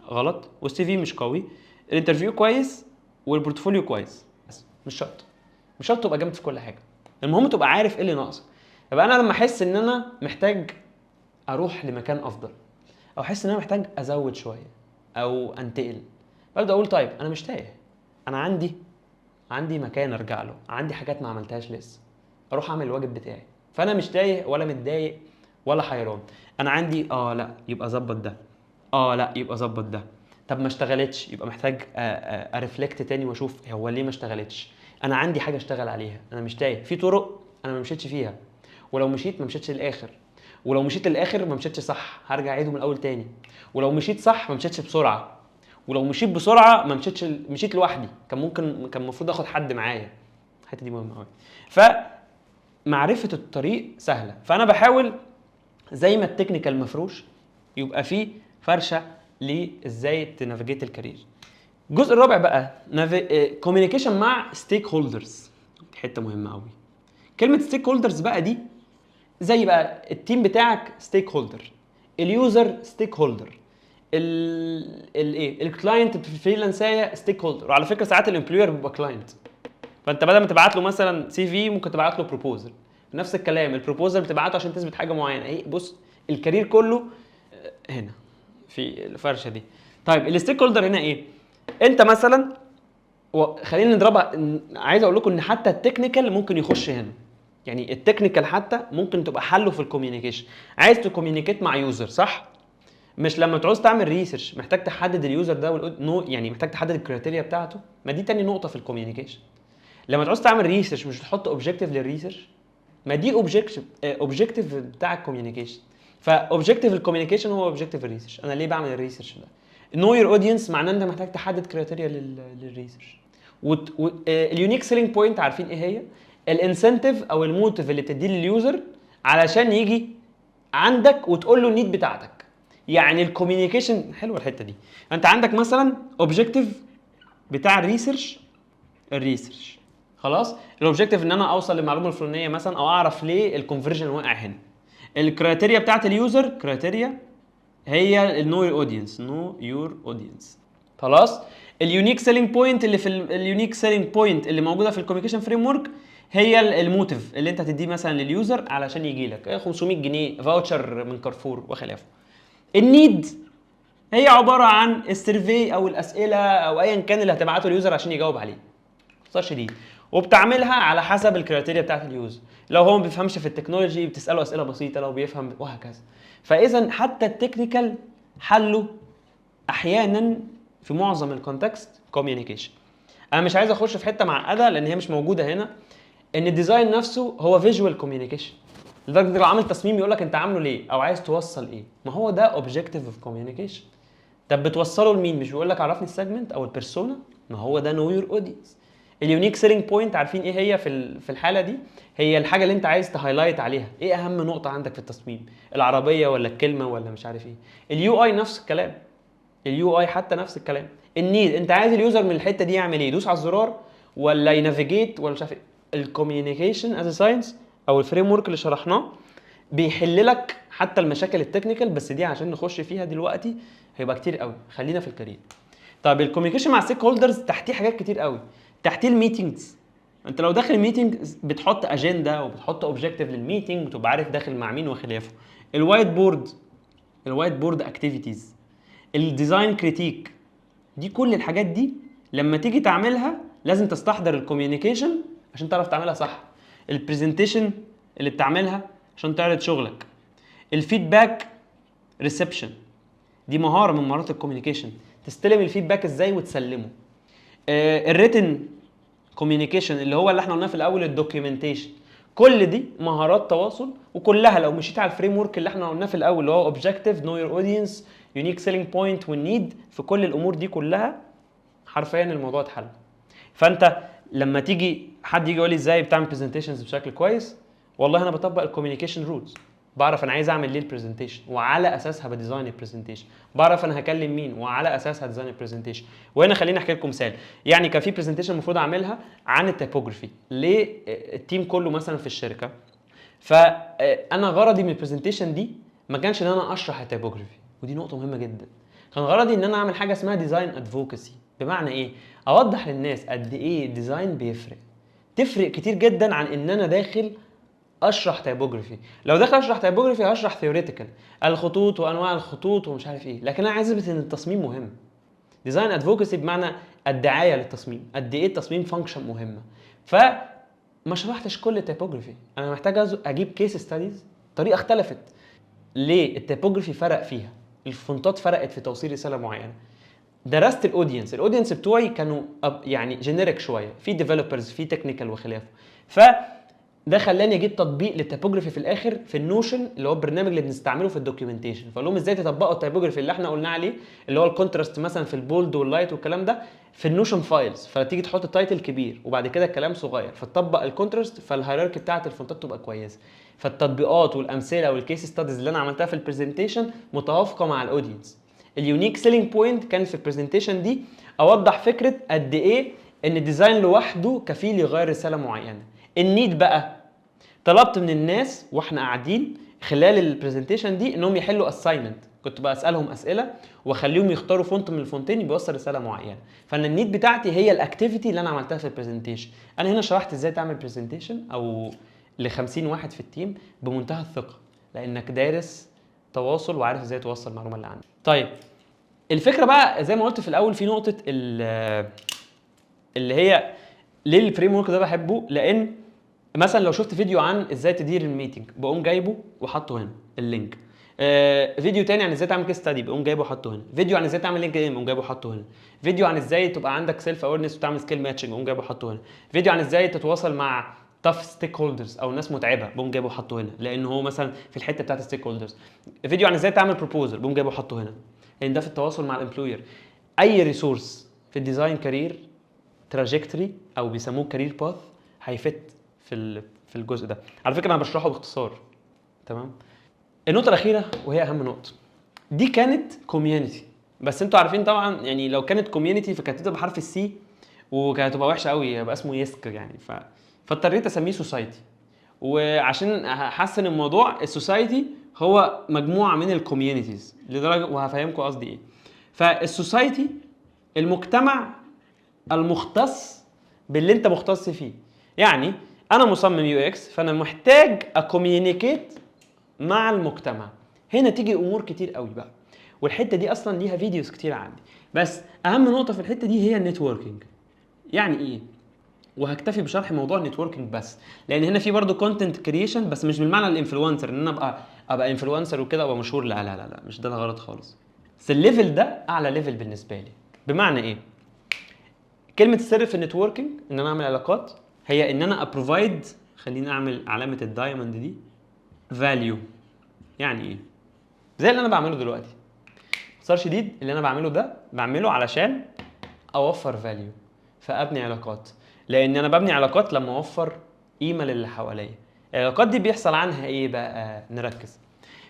S1: غلط، والسي في مش قوي، الانترفيو كويس والبورتفوليو كويس، بس مش شرط تبقى جامد في كل حاجه. المهم تبقى عارف ايه اللي ناقصك. يبقى انا لما احس ان انا محتاج اروح لمكان افضل، او احس ان انا محتاج ازود شويه او انتقل، ببدا اقول طيب انا مش تايه، انا عندي مكان ارجع له، عندي حاجات ما عملتهاش لسه، اروح اعمل الواجب بتاعي. فانا مش تايه ولا متضايق ولا حيران، انا عندي لا يبقى ظبط ده، لا يبقى ظبط ده. طب ما اشتغلتش، يبقى محتاج ارفلكت تاني واشوف هو ليه ما اشتغلتش. انا عندي حاجه اشتغل عليها، انا مش تايه في طرق انا ما مشيتش فيها، ولو مشيت ما مشيتش للاخر، ولو مشيت للاخر ما مشيتش صح هرجع اعيده من الاول تاني، ولو مشيت صح ما مشيتش بسرعه، ولو مشيت بسرعه ما مشيت لوحدي، كان المفروض اخد حد معايا. الحته دي مهمه قوي. فمعرفه الطريق سهله، فانا بحاول زي ما التكنيكال مفروش، يبقى فيه فرشه لازاي تنافيجيت الكارير. الجزء الرابع بقى كوميونيكيشن مع ستيك هولدرز، حته مهمه قوي. كلمه ستيك هولدرز بقى دي زي بقى التيم بتاعك ستيك هولدر، اليوزر ستيك هولدر، الكلاينت في الفريلانسايه ستيك هولدر. وعلى فكره ساعات الامبلوير بيبقى كلاينت، فانت بدل ما تبعت له مثلا سي في ممكن تبعت له بروبوزل. نفس الكلام، البروبوزل بتبعته عشان تثبت حاجه معينه. ايه بص، الكارير كله هنا في الفرشه دي. طيب الستيك هولدر هنا ايه؟ انت مثلا خلينا نضربها، عايز اقول لكم ان حتى التكنيكال ممكن يخش هنا. يعني التكنيكال حتى ممكن تبقى حله في الكوميونيكيشن. عايز تكوميونيكيت مع يوزر صح؟ مش لما تعوز تعمل ريسيرش محتاج تحدد اليوزر ده يعني محتاج تحدد الكريتيريا بتاعته. ما دي تاني نقطه في الكوميونيكيشن. لما تعوز تعمل ريسيرش مش تحط اوبجيكتيف للريسيرش، ما دي اوبجيكتيف بتاع الكوميونيكيشن. فاوبجيكتيف الكوميونيكيشن هو اوبجيكتيف الريسيرش. انا ليه بعمل الريسيرش ده؟ نو يور اودينس معناه انت محتاج تحدد كريتيريا للريسيرش. اليونيك سيلينج بوينت عارفين ايه هي؟ الانسنتيف او الموتيف اللي بتديه لليوزر علشان يجي عندك وتقول له النيد بتاعتك. يعني الكوميونيكيشن حلوه الحته دي. انت عندك مثلا اوبجيكتيف بتاع الريسيرش خلاص. الاوبجيكتيف ان انا اوصل للمعلومه الفلانيه مثلا، او اعرف ليه الكونفرجن واقع هنا. الكرايتيريا بتاعت اليوزر كرايتيريا هي النو يور اودينس خلاص. اليونيك سيلينج بوينت اللي في اليونيك سيلينج بوينت اللي موجوده في الكوميونيكيشن فريم ورك هي الموتيف اللي انت هتديه مثلا لليوزر علشان يجي لك 500 جنيه فاوتشر من كارفور وخلافه. النيد هي عباره عن السيرفي او الاسئله او ايا كان اللي هتبعته اليوزر عشان يجاوب عليه باختصار شديد، وبتعملها على حسب الكريتيريا بتاعت اليوزر. لو هو ما بيفهمش في التكنولوجي بتساله اسئله بسيطه، لو بيفهم وهكذا. فاذا حتى التكنيكال حله احيانا في معظم الكونتكست كوميونيكيشن. انا مش عايز اخش في حته معقده لان هي مش موجوده هنا، ان الديزاين نفسه هو فيجوال كوميونيكيشن. لدرجه لو عامل تصميم يقول لك انت عامله ليه او عايز توصل ايه. ما هو ده اوبجيكتيف اوف كوميونيكيشن. طب بتوصله لمين؟ مش بيقول لك عرفني السيجمنت او البيرسونا؟ ما هو ده نو يور اودينس. اليونيك سيلينج بوينت عارفين ايه هي في الحاله دي؟ هي الحاجه اللي انت عايز تهايلايت عليها. ايه اهم نقطه عندك في التصميم؟ العربيه ولا الكلمه ولا مش عارف ايه. اليو اي نفس الكلام، اليو اي حتى نفس الكلام. النيد انت عايز اليوزر من الحته دي يعمل ايه؟ يدوس على الزرار ولا ينافيجيت ولا مش عارف ايه. الكوميونيكيشن از ساينس او الفريم ورك اللي شرحناه بيحل لك حتى المشاكل التكنيكال، بس دي عشان نخش فيها دلوقتي هيبقى كتير قوي. خلينا في الكارير. طب الكوميونيكيشن مع ستيك هولدرز تحتيه حاجات كتير قوي. تحتيه الميتنجز. انت لو داخل ميتنج بتحط اجنده وبتحط اوبجيكتيف للميتنج وتبقى عارف داخل مع مين وخلافه. الوايت بورد اكتيفيتيز، الديزاين كريتيك. دي كل الحاجات دي لما تيجي تعملها لازم تستحضر الكوميونيكيشن عشان تعرف تعملها صح. البرزنتيشن اللي بتعملها عشان تعرض شغلك. الفيدباك ريسبشن دي مهاره من مهارات الكوميونيكيشن، تستلم الفيدباك ازاي وتسلمه. الريتن كوميونيكيشن اللي هو اللي احنا قلناه في الاول الدوكيومنتيشن. كل دي مهارات تواصل، وكلها لو مشيت على الفريم ورك اللي احنا قلناه في الاول اللي هو اوبجيكتيف نو يور اودينس يونيك سيلينج بوينت والنيد، في كل الامور دي كلها حرفيا الموضوع اتحل. فانت لما تيجي حد يجي يقول لي ازاي بتعمل برزنتيشنز بشكل كويس، والله انا بطبق الكوميونيكيشن رولز. بعرف انا عايز اعمل ليه البرزنتيشن وعلى اساسها بديزاين البرزنتيشن. بعرف انا هكلم مين وعلى اساسها ديزاين البرزنتيشن. وهنا خليني احكي لكم مثال. يعني كان في برزنتيشن المفروض اعملها عن التيبوجرافي للتيم كله مثلا في الشركه. فانا غرضي من البرزنتيشن دي ما كانش ان انا اشرح التيبوجرافي، ودي نقطه مهمه جدا. كان غرضي ان انا اعمل حاجه اسمها ديزاين ادفوكسي. بمعنى ايه؟ اوضح للناس قد ايه الديزاين بيفرق. تفرق كتير جدا عن ان انا داخل اشرح تايبوجرافي. لو داخل اشرح تايبوجرافي هشرح ثيوريتيكال الخطوط وانواع الخطوط ومش عارف ايه، لكن انا عايز اثبت ان التصميم مهم. ديزاين ادفوكسي بمعنى الدعايه للتصميم، قد ايه التصميم فانكشن مهمه. فما شرحتش كل التايبوجرافي، انا محتاج اجيب كيس ستاديز. طريقه اختلفت ليه التايبوجرافي فرق فيها، الفونتات فرقت في توصيل رساله معينه. درست الاودينس بتوعي كانوا يعني جينيريك شويه، في ديفلوبرز في تكنيكال وخلافه. ده خلاني اجيب تطبيق للتايبوجرافي في الاخر في النوشن اللي هو البرنامج اللي بنستعمله في الدوكيومنتيشن. فقال لهم ازاي تطبقوا التايبوجرافي اللي احنا قلنا عليه اللي هو الكونتراست مثلا في البولد واللايت والكلام ده في النوشن فايلز. فتيجي تحط التايتل كبير وبعد كده الكلام صغير، فتطبق الكونتراست فالهيراركي بتاعت الفونتات تبقى كويسه. فالتطبيقات والامثله والكيس ستاديز اللي انا عملتها في البرزنتيشن متوافقه مع الاودينس. اليونيك سيلينج بوينت كان في البرزنتيشن دي اوضح فكره قد ايه ان الديزاين لوحده كفيل يغير رساله معينه. النيد بقى، طلبت من الناس واحنا قاعدين خلال البرزنتيشن دي انهم يحلوا اساينمنت، كنت بسالهم اسئله واخليهم يختاروا فونت من الفونتين بيوصل رساله معينه. فانا النيد بتاعتي هي الاكتيفيتي اللي انا عملتها في البرزنتيشن. انا هنا شرحت ازاي تعمل برزنتيشن او ل 50 واحد في التيم بمنتهى الثقه، لانك دارس تواصل وعارف ازاي توصل المعلومه اللي عندك. طيب الفكره بقى زي ما قلت في الاول في نقطه اللي هي ليه الفريم ورك ده بحبه، لان مثلا لو شفت فيديو عن ازاي تدير الميتنج بقوم جايبه وحاطه هنا اللينك، فيديو تاني عن ازاي تعمل كيس ستادي بقوم جايبه وحاطه هنا، فيديو عن ازاي تعمل لينك ان بقوم جايبه وحاطه هنا، فيديو عن ازاي تبقى عندك سيلف اويرنس وتعمل سكيل ماتشنج بقوم جايبه وحاطه هنا، فيديو عن ازاي تتواصل مع تاف ستيك هولدرز او ناس متعبه بقوم جايبه وحاطه هنا لان هو مثلا في الحته بتاعت الستيك هولدرز، فيديو عن ازاي تعمل بروبوزل بقوم جايبه وحاطه هنا لان ده في التواصل مع الامبلوير. اي ريسورس في الديزاين كارير تراجكتوري او بيسموه كارير باث هيفت في الجزء ده. على فكره انا بشرحه باختصار، تمام. النقطه الاخيره وهي اهم نقطه، دي كانت كوميونتي، بس انتوا عارفين طبعا يعني لو كانت كوميونتي فكانت هتبقى بحرف السي وكانت هتبقى وحشه قوي، يبقى اسمه يسك يعني. فاضطريت اسميه سوسايتي، وعشان احسن الموضوع السوسايتي هو مجموعه من الكوميونيتيز لدرجه وهفهمكم قصدي ايه. فالسوسايتي المجتمع المختص باللي انت مختص فيه. يعني انا مصمم يو اكس فانا محتاج اكوميونيكيت مع المجتمع. هنا تيجي امور كتير قوي بقى، والحته دي اصلا ليها فيديوز كتير عندي، بس اهم نقطه في الحته دي هي النتوركينج. يعني ايه؟ وهكتفي بشرح موضوع النتوركينج بس، لان هنا في برضه كونتنت كرييشن بس مش بالمعنى الانفلونسر ان انا ابقى انفلونسر وكده ابقى مشهور، لا لا لا لا، مش ده الغرض خالص. بس الليفل ده اعلى ليفل بالنسبه لي. بمعنى ايه؟ كلمه السر في النتوركينج ان انا اعمل علاقات هي ان انا ابروفايد، خليني اعمل علامه الدايموند دي، فاليو. يعني ايه؟ زي اللي انا بعمله دلوقتي، باختصار شديد اللي انا بعمله ده بعمله علشان اوفر فاليو فابني علاقات، لان انا ببني علاقات لما اوفر قيمه للي حواليا. العلاقات دي بيحصل عنها ايه بقى؟ نركز.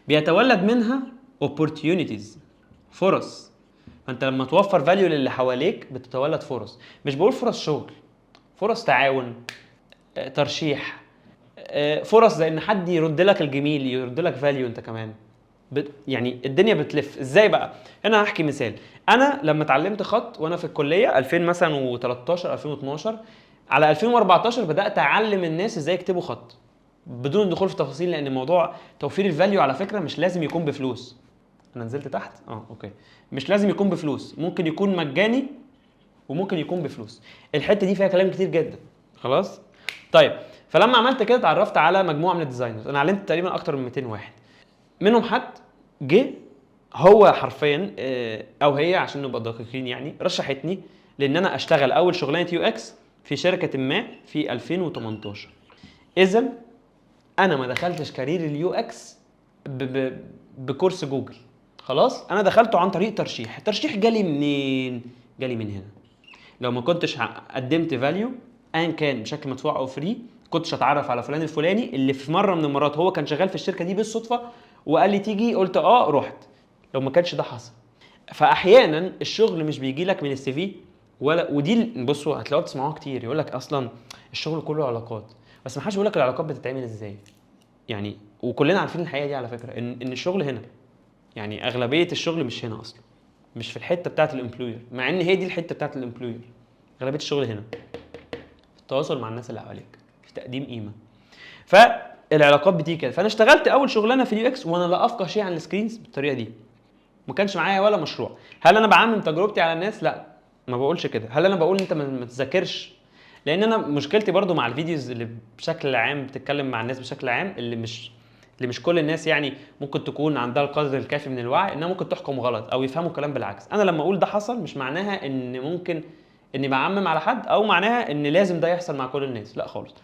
S1: بيتولد منها opportunities، فرص. فانت لما توفر فاليو للي حواليك بتتولد فرص، مش بقول فرص شغل، فرص تعاون، ترشيح، فرص زي ان حد يرد لك الجميل، يرد لك فاليو انت كمان. يعني الدنيا بتلف ازاي بقى؟ انا هحكي مثال. انا لما اتعلمت خط وانا في الكليه 2000 مثلا و13 2012، على 2014 بدات اعلم الناس ازاي يكتبوا خط بدون الدخول في تفاصيل، لان موضوع توفير الفاليو على فكره مش لازم يكون بفلوس. انا نزلت تحت اوكي، مش لازم يكون بفلوس، ممكن يكون مجاني وممكن يكون بفلوس. الحته دي فيها كلام كتير جدا. خلاص طيب، فلما عملت كده اتعرفت على مجموعه من الديزاينرز، انا علمت تقريبا اكتر من 200 واحد. منهم حد جه هو حرفيا او هي عشان نبقى دقيقين يعني رشحتني لان انا اشتغل اول شغلانه يو اكس في شركه ما في 2018. اذا انا ما دخلتش كارير اليو اكس بكورس جوجل، خلاص انا دخلته عن طريق ترشيح. الترشيح جالي منين؟ جالي من هنا. لو ما كنتش قدمت فاليو ان كان بشكل مدفوع او فري كنتش اتعرف على فلان الفلاني اللي في مره من المرات هو كان شغال في الشركه دي بالصدفه وقال لي تيجي، قلت رحت. لو ما كانش ده حصل. فاحيانا الشغل مش بيجي لك من السي في ولا، ودي بصوا هتلاقوا تسمعوها كتير، يقول لك اصلا الشغل كله علاقات، بس ما حدش بيقول لك العلاقات بتتعمل ازاي. يعني وكلنا عارفين الحقيقه دي على فكره ان الشغل هنا، يعني اغلبيه الشغل مش هنا اصلا، مش في الحته بتاعه الامبلوير، مع ان هي دي الحته بتاعه الامبلوير. اغلبيه الشغل هنا في التواصل مع الناس اللي حواليك، في تقديم قيمه. فالعلاقات بتيجي كده. فانا اشتغلت اول شغلانه في اليو اكس وانا لا افقه شيء عن السكرينز بالطريقه دي، ما كانش معايا ولا مشروع. هل انا بعمم تجربتي على الناس؟ لا، ما بقولش كده. هل انا بقول انت ما تذاكرش؟ لان انا مشكلتي برضو مع الفيديوز اللي بشكل عام بتتكلم مع الناس بشكل عام، اللي مش كل الناس يعني ممكن تكون عندها القدر الكافي من الوعي انها ممكن تحكم غلط او يفهموا الكلام بالعكس. انا لما اقول ده حصل مش معناها ان ممكن اني بعمم على حد او معناها ان لازم ده يحصل مع كل الناس، لا خالص.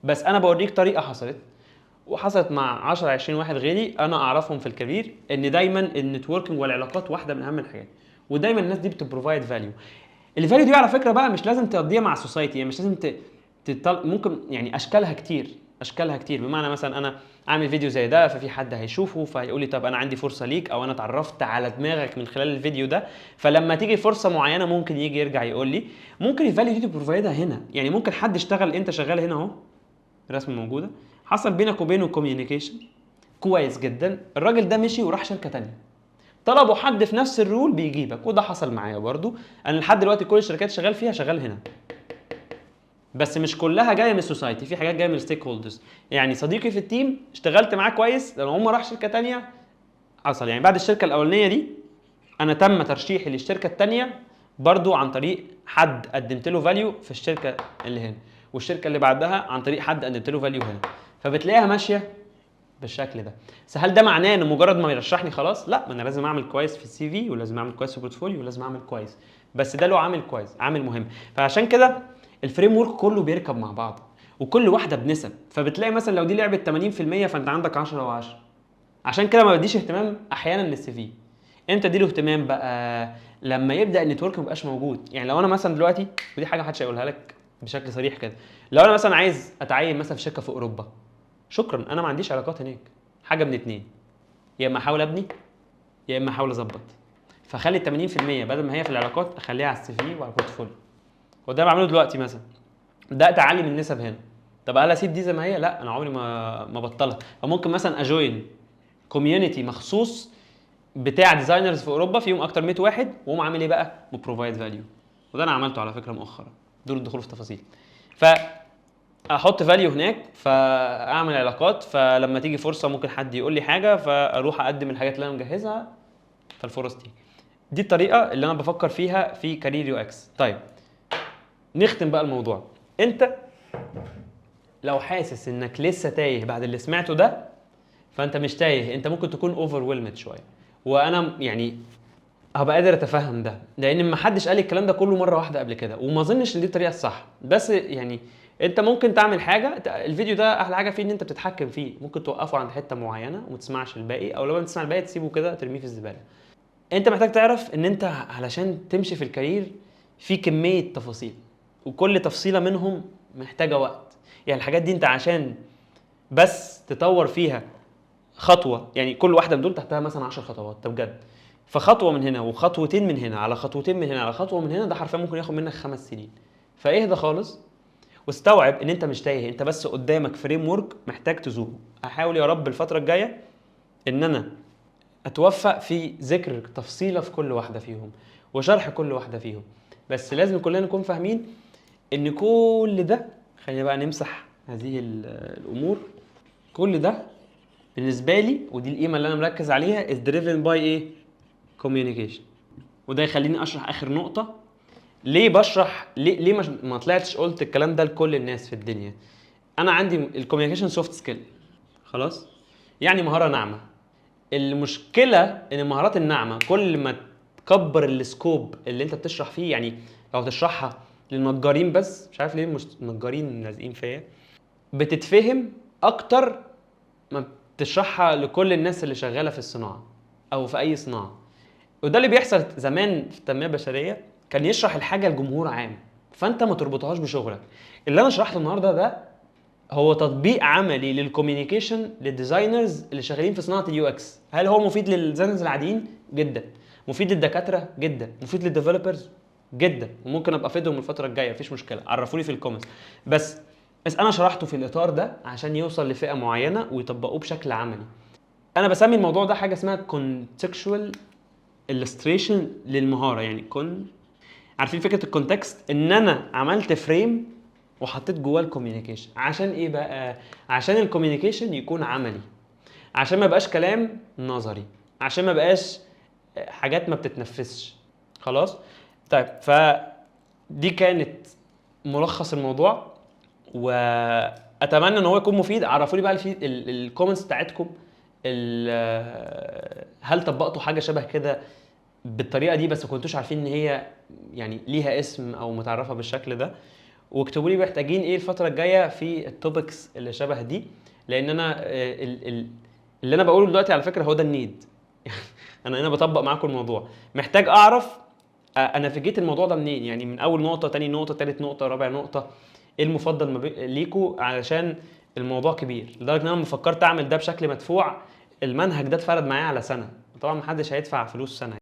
S1: بس انا بوريك طريقه حصلت وحصلت مع 10 20 واحد غيري انا اعرفهم في الكارير، ان دايما النتوركينج والعلاقات واحده من اهم الحاجات، ودايما الناس دي بتبروفايد فاليو. الفاليو دي على فكره بقى مش لازم تقضيها مع السوسايتي، يعني مش لازم ممكن يعني اشكالها كتير. بمعنى مثلا انا اعمل فيديو زي ده ففي حد هيشوفه فهيقول لي طب انا عندي فرصه ليك، او انا اتعرفت على دماغك من خلال الفيديو ده، فلما تيجي فرصه معينه ممكن يجي يرجع يقول لي. ممكن الفاليو دي تبروفايدها هنا، يعني ممكن حد اشتغل، انت شغال هنا اهو، الرسمه موجوده، حصل بينك وبينه كوميونيكيشن كويس جدا، الراجل ده مشي وراح شركه ثانيه، طلبوا حد في نفس الرول بيجيبك، وده حصل معايا برضو. انا لحد دلوقتي كل الشركات شغال فيها شغال هنا، بس مش كلها جايه من السوسايتي، في حاجات جايه من الستيك هولدرز. يعني صديقي في التيم اشتغلت معاه كويس، لما هم راح شركه ثانيه حصل، يعني بعد الشركه الاولانيه دي انا تم ترشيحي للشركه الثانيه برضو عن طريق حد قدمت له فاليو في الشركه اللي هنا، والشركه اللي بعدها عن طريق حد قدمت له فاليو هنا، فبتلاقيها ماشيه بالشكل ده. بس هل ده معناه ان مجرد ما يرشحني خلاص؟ لا، ما انا لازم اعمل كويس في السي في، ولازم اعمل كويس في البورتفوليو، ولازم اعمل كويس، بس ده له عامل كويس، عامل مهم. فعشان كده الفريم ورك كله بيركب مع بعض، وكل واحده بنسب، فبتلاقي مثلا لو دي لعبه 80% فانت عندك 10 و10. عشان كده ما بديش اهتمام احيانا للسي في. امتى اديله اهتمام بقى؟ لما يبدا النتورك ما يبقاش موجود. يعني لو انا مثلا دلوقتي، ودي حاجه محدش هيقولها لك بشكل صريح كده، لو انا مثلا عايز اتعين مثلا في شركه في اوروبا، شكرا انا ما عنديش علاقات هناك، حاجه من اتنين، يا اما احاول ابني يا اما احاول اظبط. فخلي ال 80% بدل ما هي في العلاقات اخليها على السي في وعلى البورتفوليو، وده بعمله دلوقتي مثلا. بدات اعلي من النسب هنا. طب هل اسيب دي زي ما هي؟ لا، انا عمري ما بطلها. فممكن مثلا اجوين كوميونتي مخصوص بتاع ديزاينرز في اوروبا فيهم اكتر 100 واحد، واقوم عامل ايه بقى؟ بروفايد فاليو. وده انا عملته على فكره مؤخرا دون الدخول في تفاصيل. فاحط فاليو هناك، فاعمل علاقات، فلما تيجي فرصه ممكن حد يقول لي حاجه فاروح اقدم الحاجات اللي انا مجهزها، فالفرص تيجي. دي الطريقه اللي انا بفكر فيها في كارير يو اكس. طيب نختم بقى الموضوع. انت لو حاسس انك لسه تايه بعد اللي سمعته ده، فانت مش تايه، انت ممكن تكون اوفر شويه. وانا يعني هبقى قادر اتفهم ده، لان ما حدش قال الكلام ده كله مره واحده قبل كده، وما اظنش ان دي الطريقه الصح. بس يعني انت ممكن تعمل حاجه، الفيديو ده احلى حاجه فيه ان انت بتتحكم فيه، ممكن توقفه عند حته معينه وما تسمعش الباقي، او لو انت تسمع الباقي تسيبه كده ترميه في الزباله. انت محتاج تعرف ان انت علشان تمشي في الكارير في كميه تفاصيل، وكل تفصيله منهم محتاجه وقت. يعني الحاجات دي انت عشان بس تطور فيها خطوه، يعني كل واحده من دول تحتها مثلا 10 خطوات، ده بجد. فخطوه من هنا وخطوتين من هنا على خطوتين من هنا على خطوه من هنا، ده حرفيا ممكن ياخد منك 5 سنين. فاهدى خالص واستوعب ان انت مش تايه، انت بس قدامك فريم ورك محتاج تزوره. هحاول يا رب الفتره الجايه ان انا اتوفق في ذكر تفصيله في كل واحده فيهم وشرح كل واحده فيهم. بس لازم كلنا نكون فاهمين ان كل ده، خلينا بقى نمسح هذه الامور، كل ده بالنسبه لي، ودي القيمه اللي انا مركز عليها، is driven by ايه؟ communication. وده يخليني اشرح اخر نقطه. ليه بشرح؟ ليه ما طلعتش قلت الكلام ده لكل الناس في الدنيا؟ انا عندي الكوميونيكيشن سوفت سكيل، خلاص، يعني مهاره ناعمه. المشكله ان المهارات الناعمه كل ما تكبر السكوب اللي انت بتشرح فيه، يعني لو تشرحها للنجارين بس، مش عارف ليه النجارين لازقين فيا، بتتفهم اكتر ما بتشرحها لكل الناس اللي شغاله في الصناعه او في اي صناعه. وده اللي بيحصل زمان في التنميه البشريه، كان يشرح الحاجه لجمهور عام فانت ما تربطهاش بشغلك. اللي انا شرحته النهارده ده هو تطبيق عملي للكوميونيكيشن للديزاينرز اللي شغالين في صناعه اليو اكس. هل هو مفيد للديزاينرز العاديين؟ جدا. مفيد للدكاتره؟ جدا. مفيد للديفلوبرز؟ جدا. وممكن ابقى افيدهم الفتره الجايه، مفيش مشكله، عرفوني في الكومنتس. بس انا شرحته في الاطار ده عشان يوصل لفئه معينه ويطبقوه بشكل عملي. انا بسمي الموضوع ده حاجه اسمها contextual illustration للمهاره. يعني عارفين فكره الكونتكست؟ ان انا عملت فريم وحطيت جواه الكوميونيكيشن. عشان ايه بقى؟ عشان الكوميونيكيشن يكون عملي، عشان ما بقاش كلام نظري، عشان ما بقاش حاجات ما بتتنفسش. خلاص؟ طيب، فدي كانت ملخص الموضوع، واتمنى ان هو يكون مفيد. عرفوا لي بقى في الكومنتس بتاعتكم هل طبقتوا حاجه شبه كده بالطريقه دي بس ما كنتوش عارفين ان هي يعني ليها اسم او متعرفه بالشكل ده. واكتبوا لي محتاجين ايه الفتره الجايه في التوبكس اللي شبه دي، لان انا اللي انا بقوله دلوقتي على فكره هو ده النيد. انا هنا بطبق معاكم الموضوع، محتاج اعرف انا فجيت الموضوع ده منين، يعني من اول نقطه، تاني نقطه، تالت نقطه، رابع نقطه، ايه المفضل ليكوا، علشان الموضوع كبير لدرجه ان انا لما فكرت اعمل ده بشكل مدفوع، المنهج ده اتفرد معايا على سنه. طبعا محدش هيدفع فلوس سنه.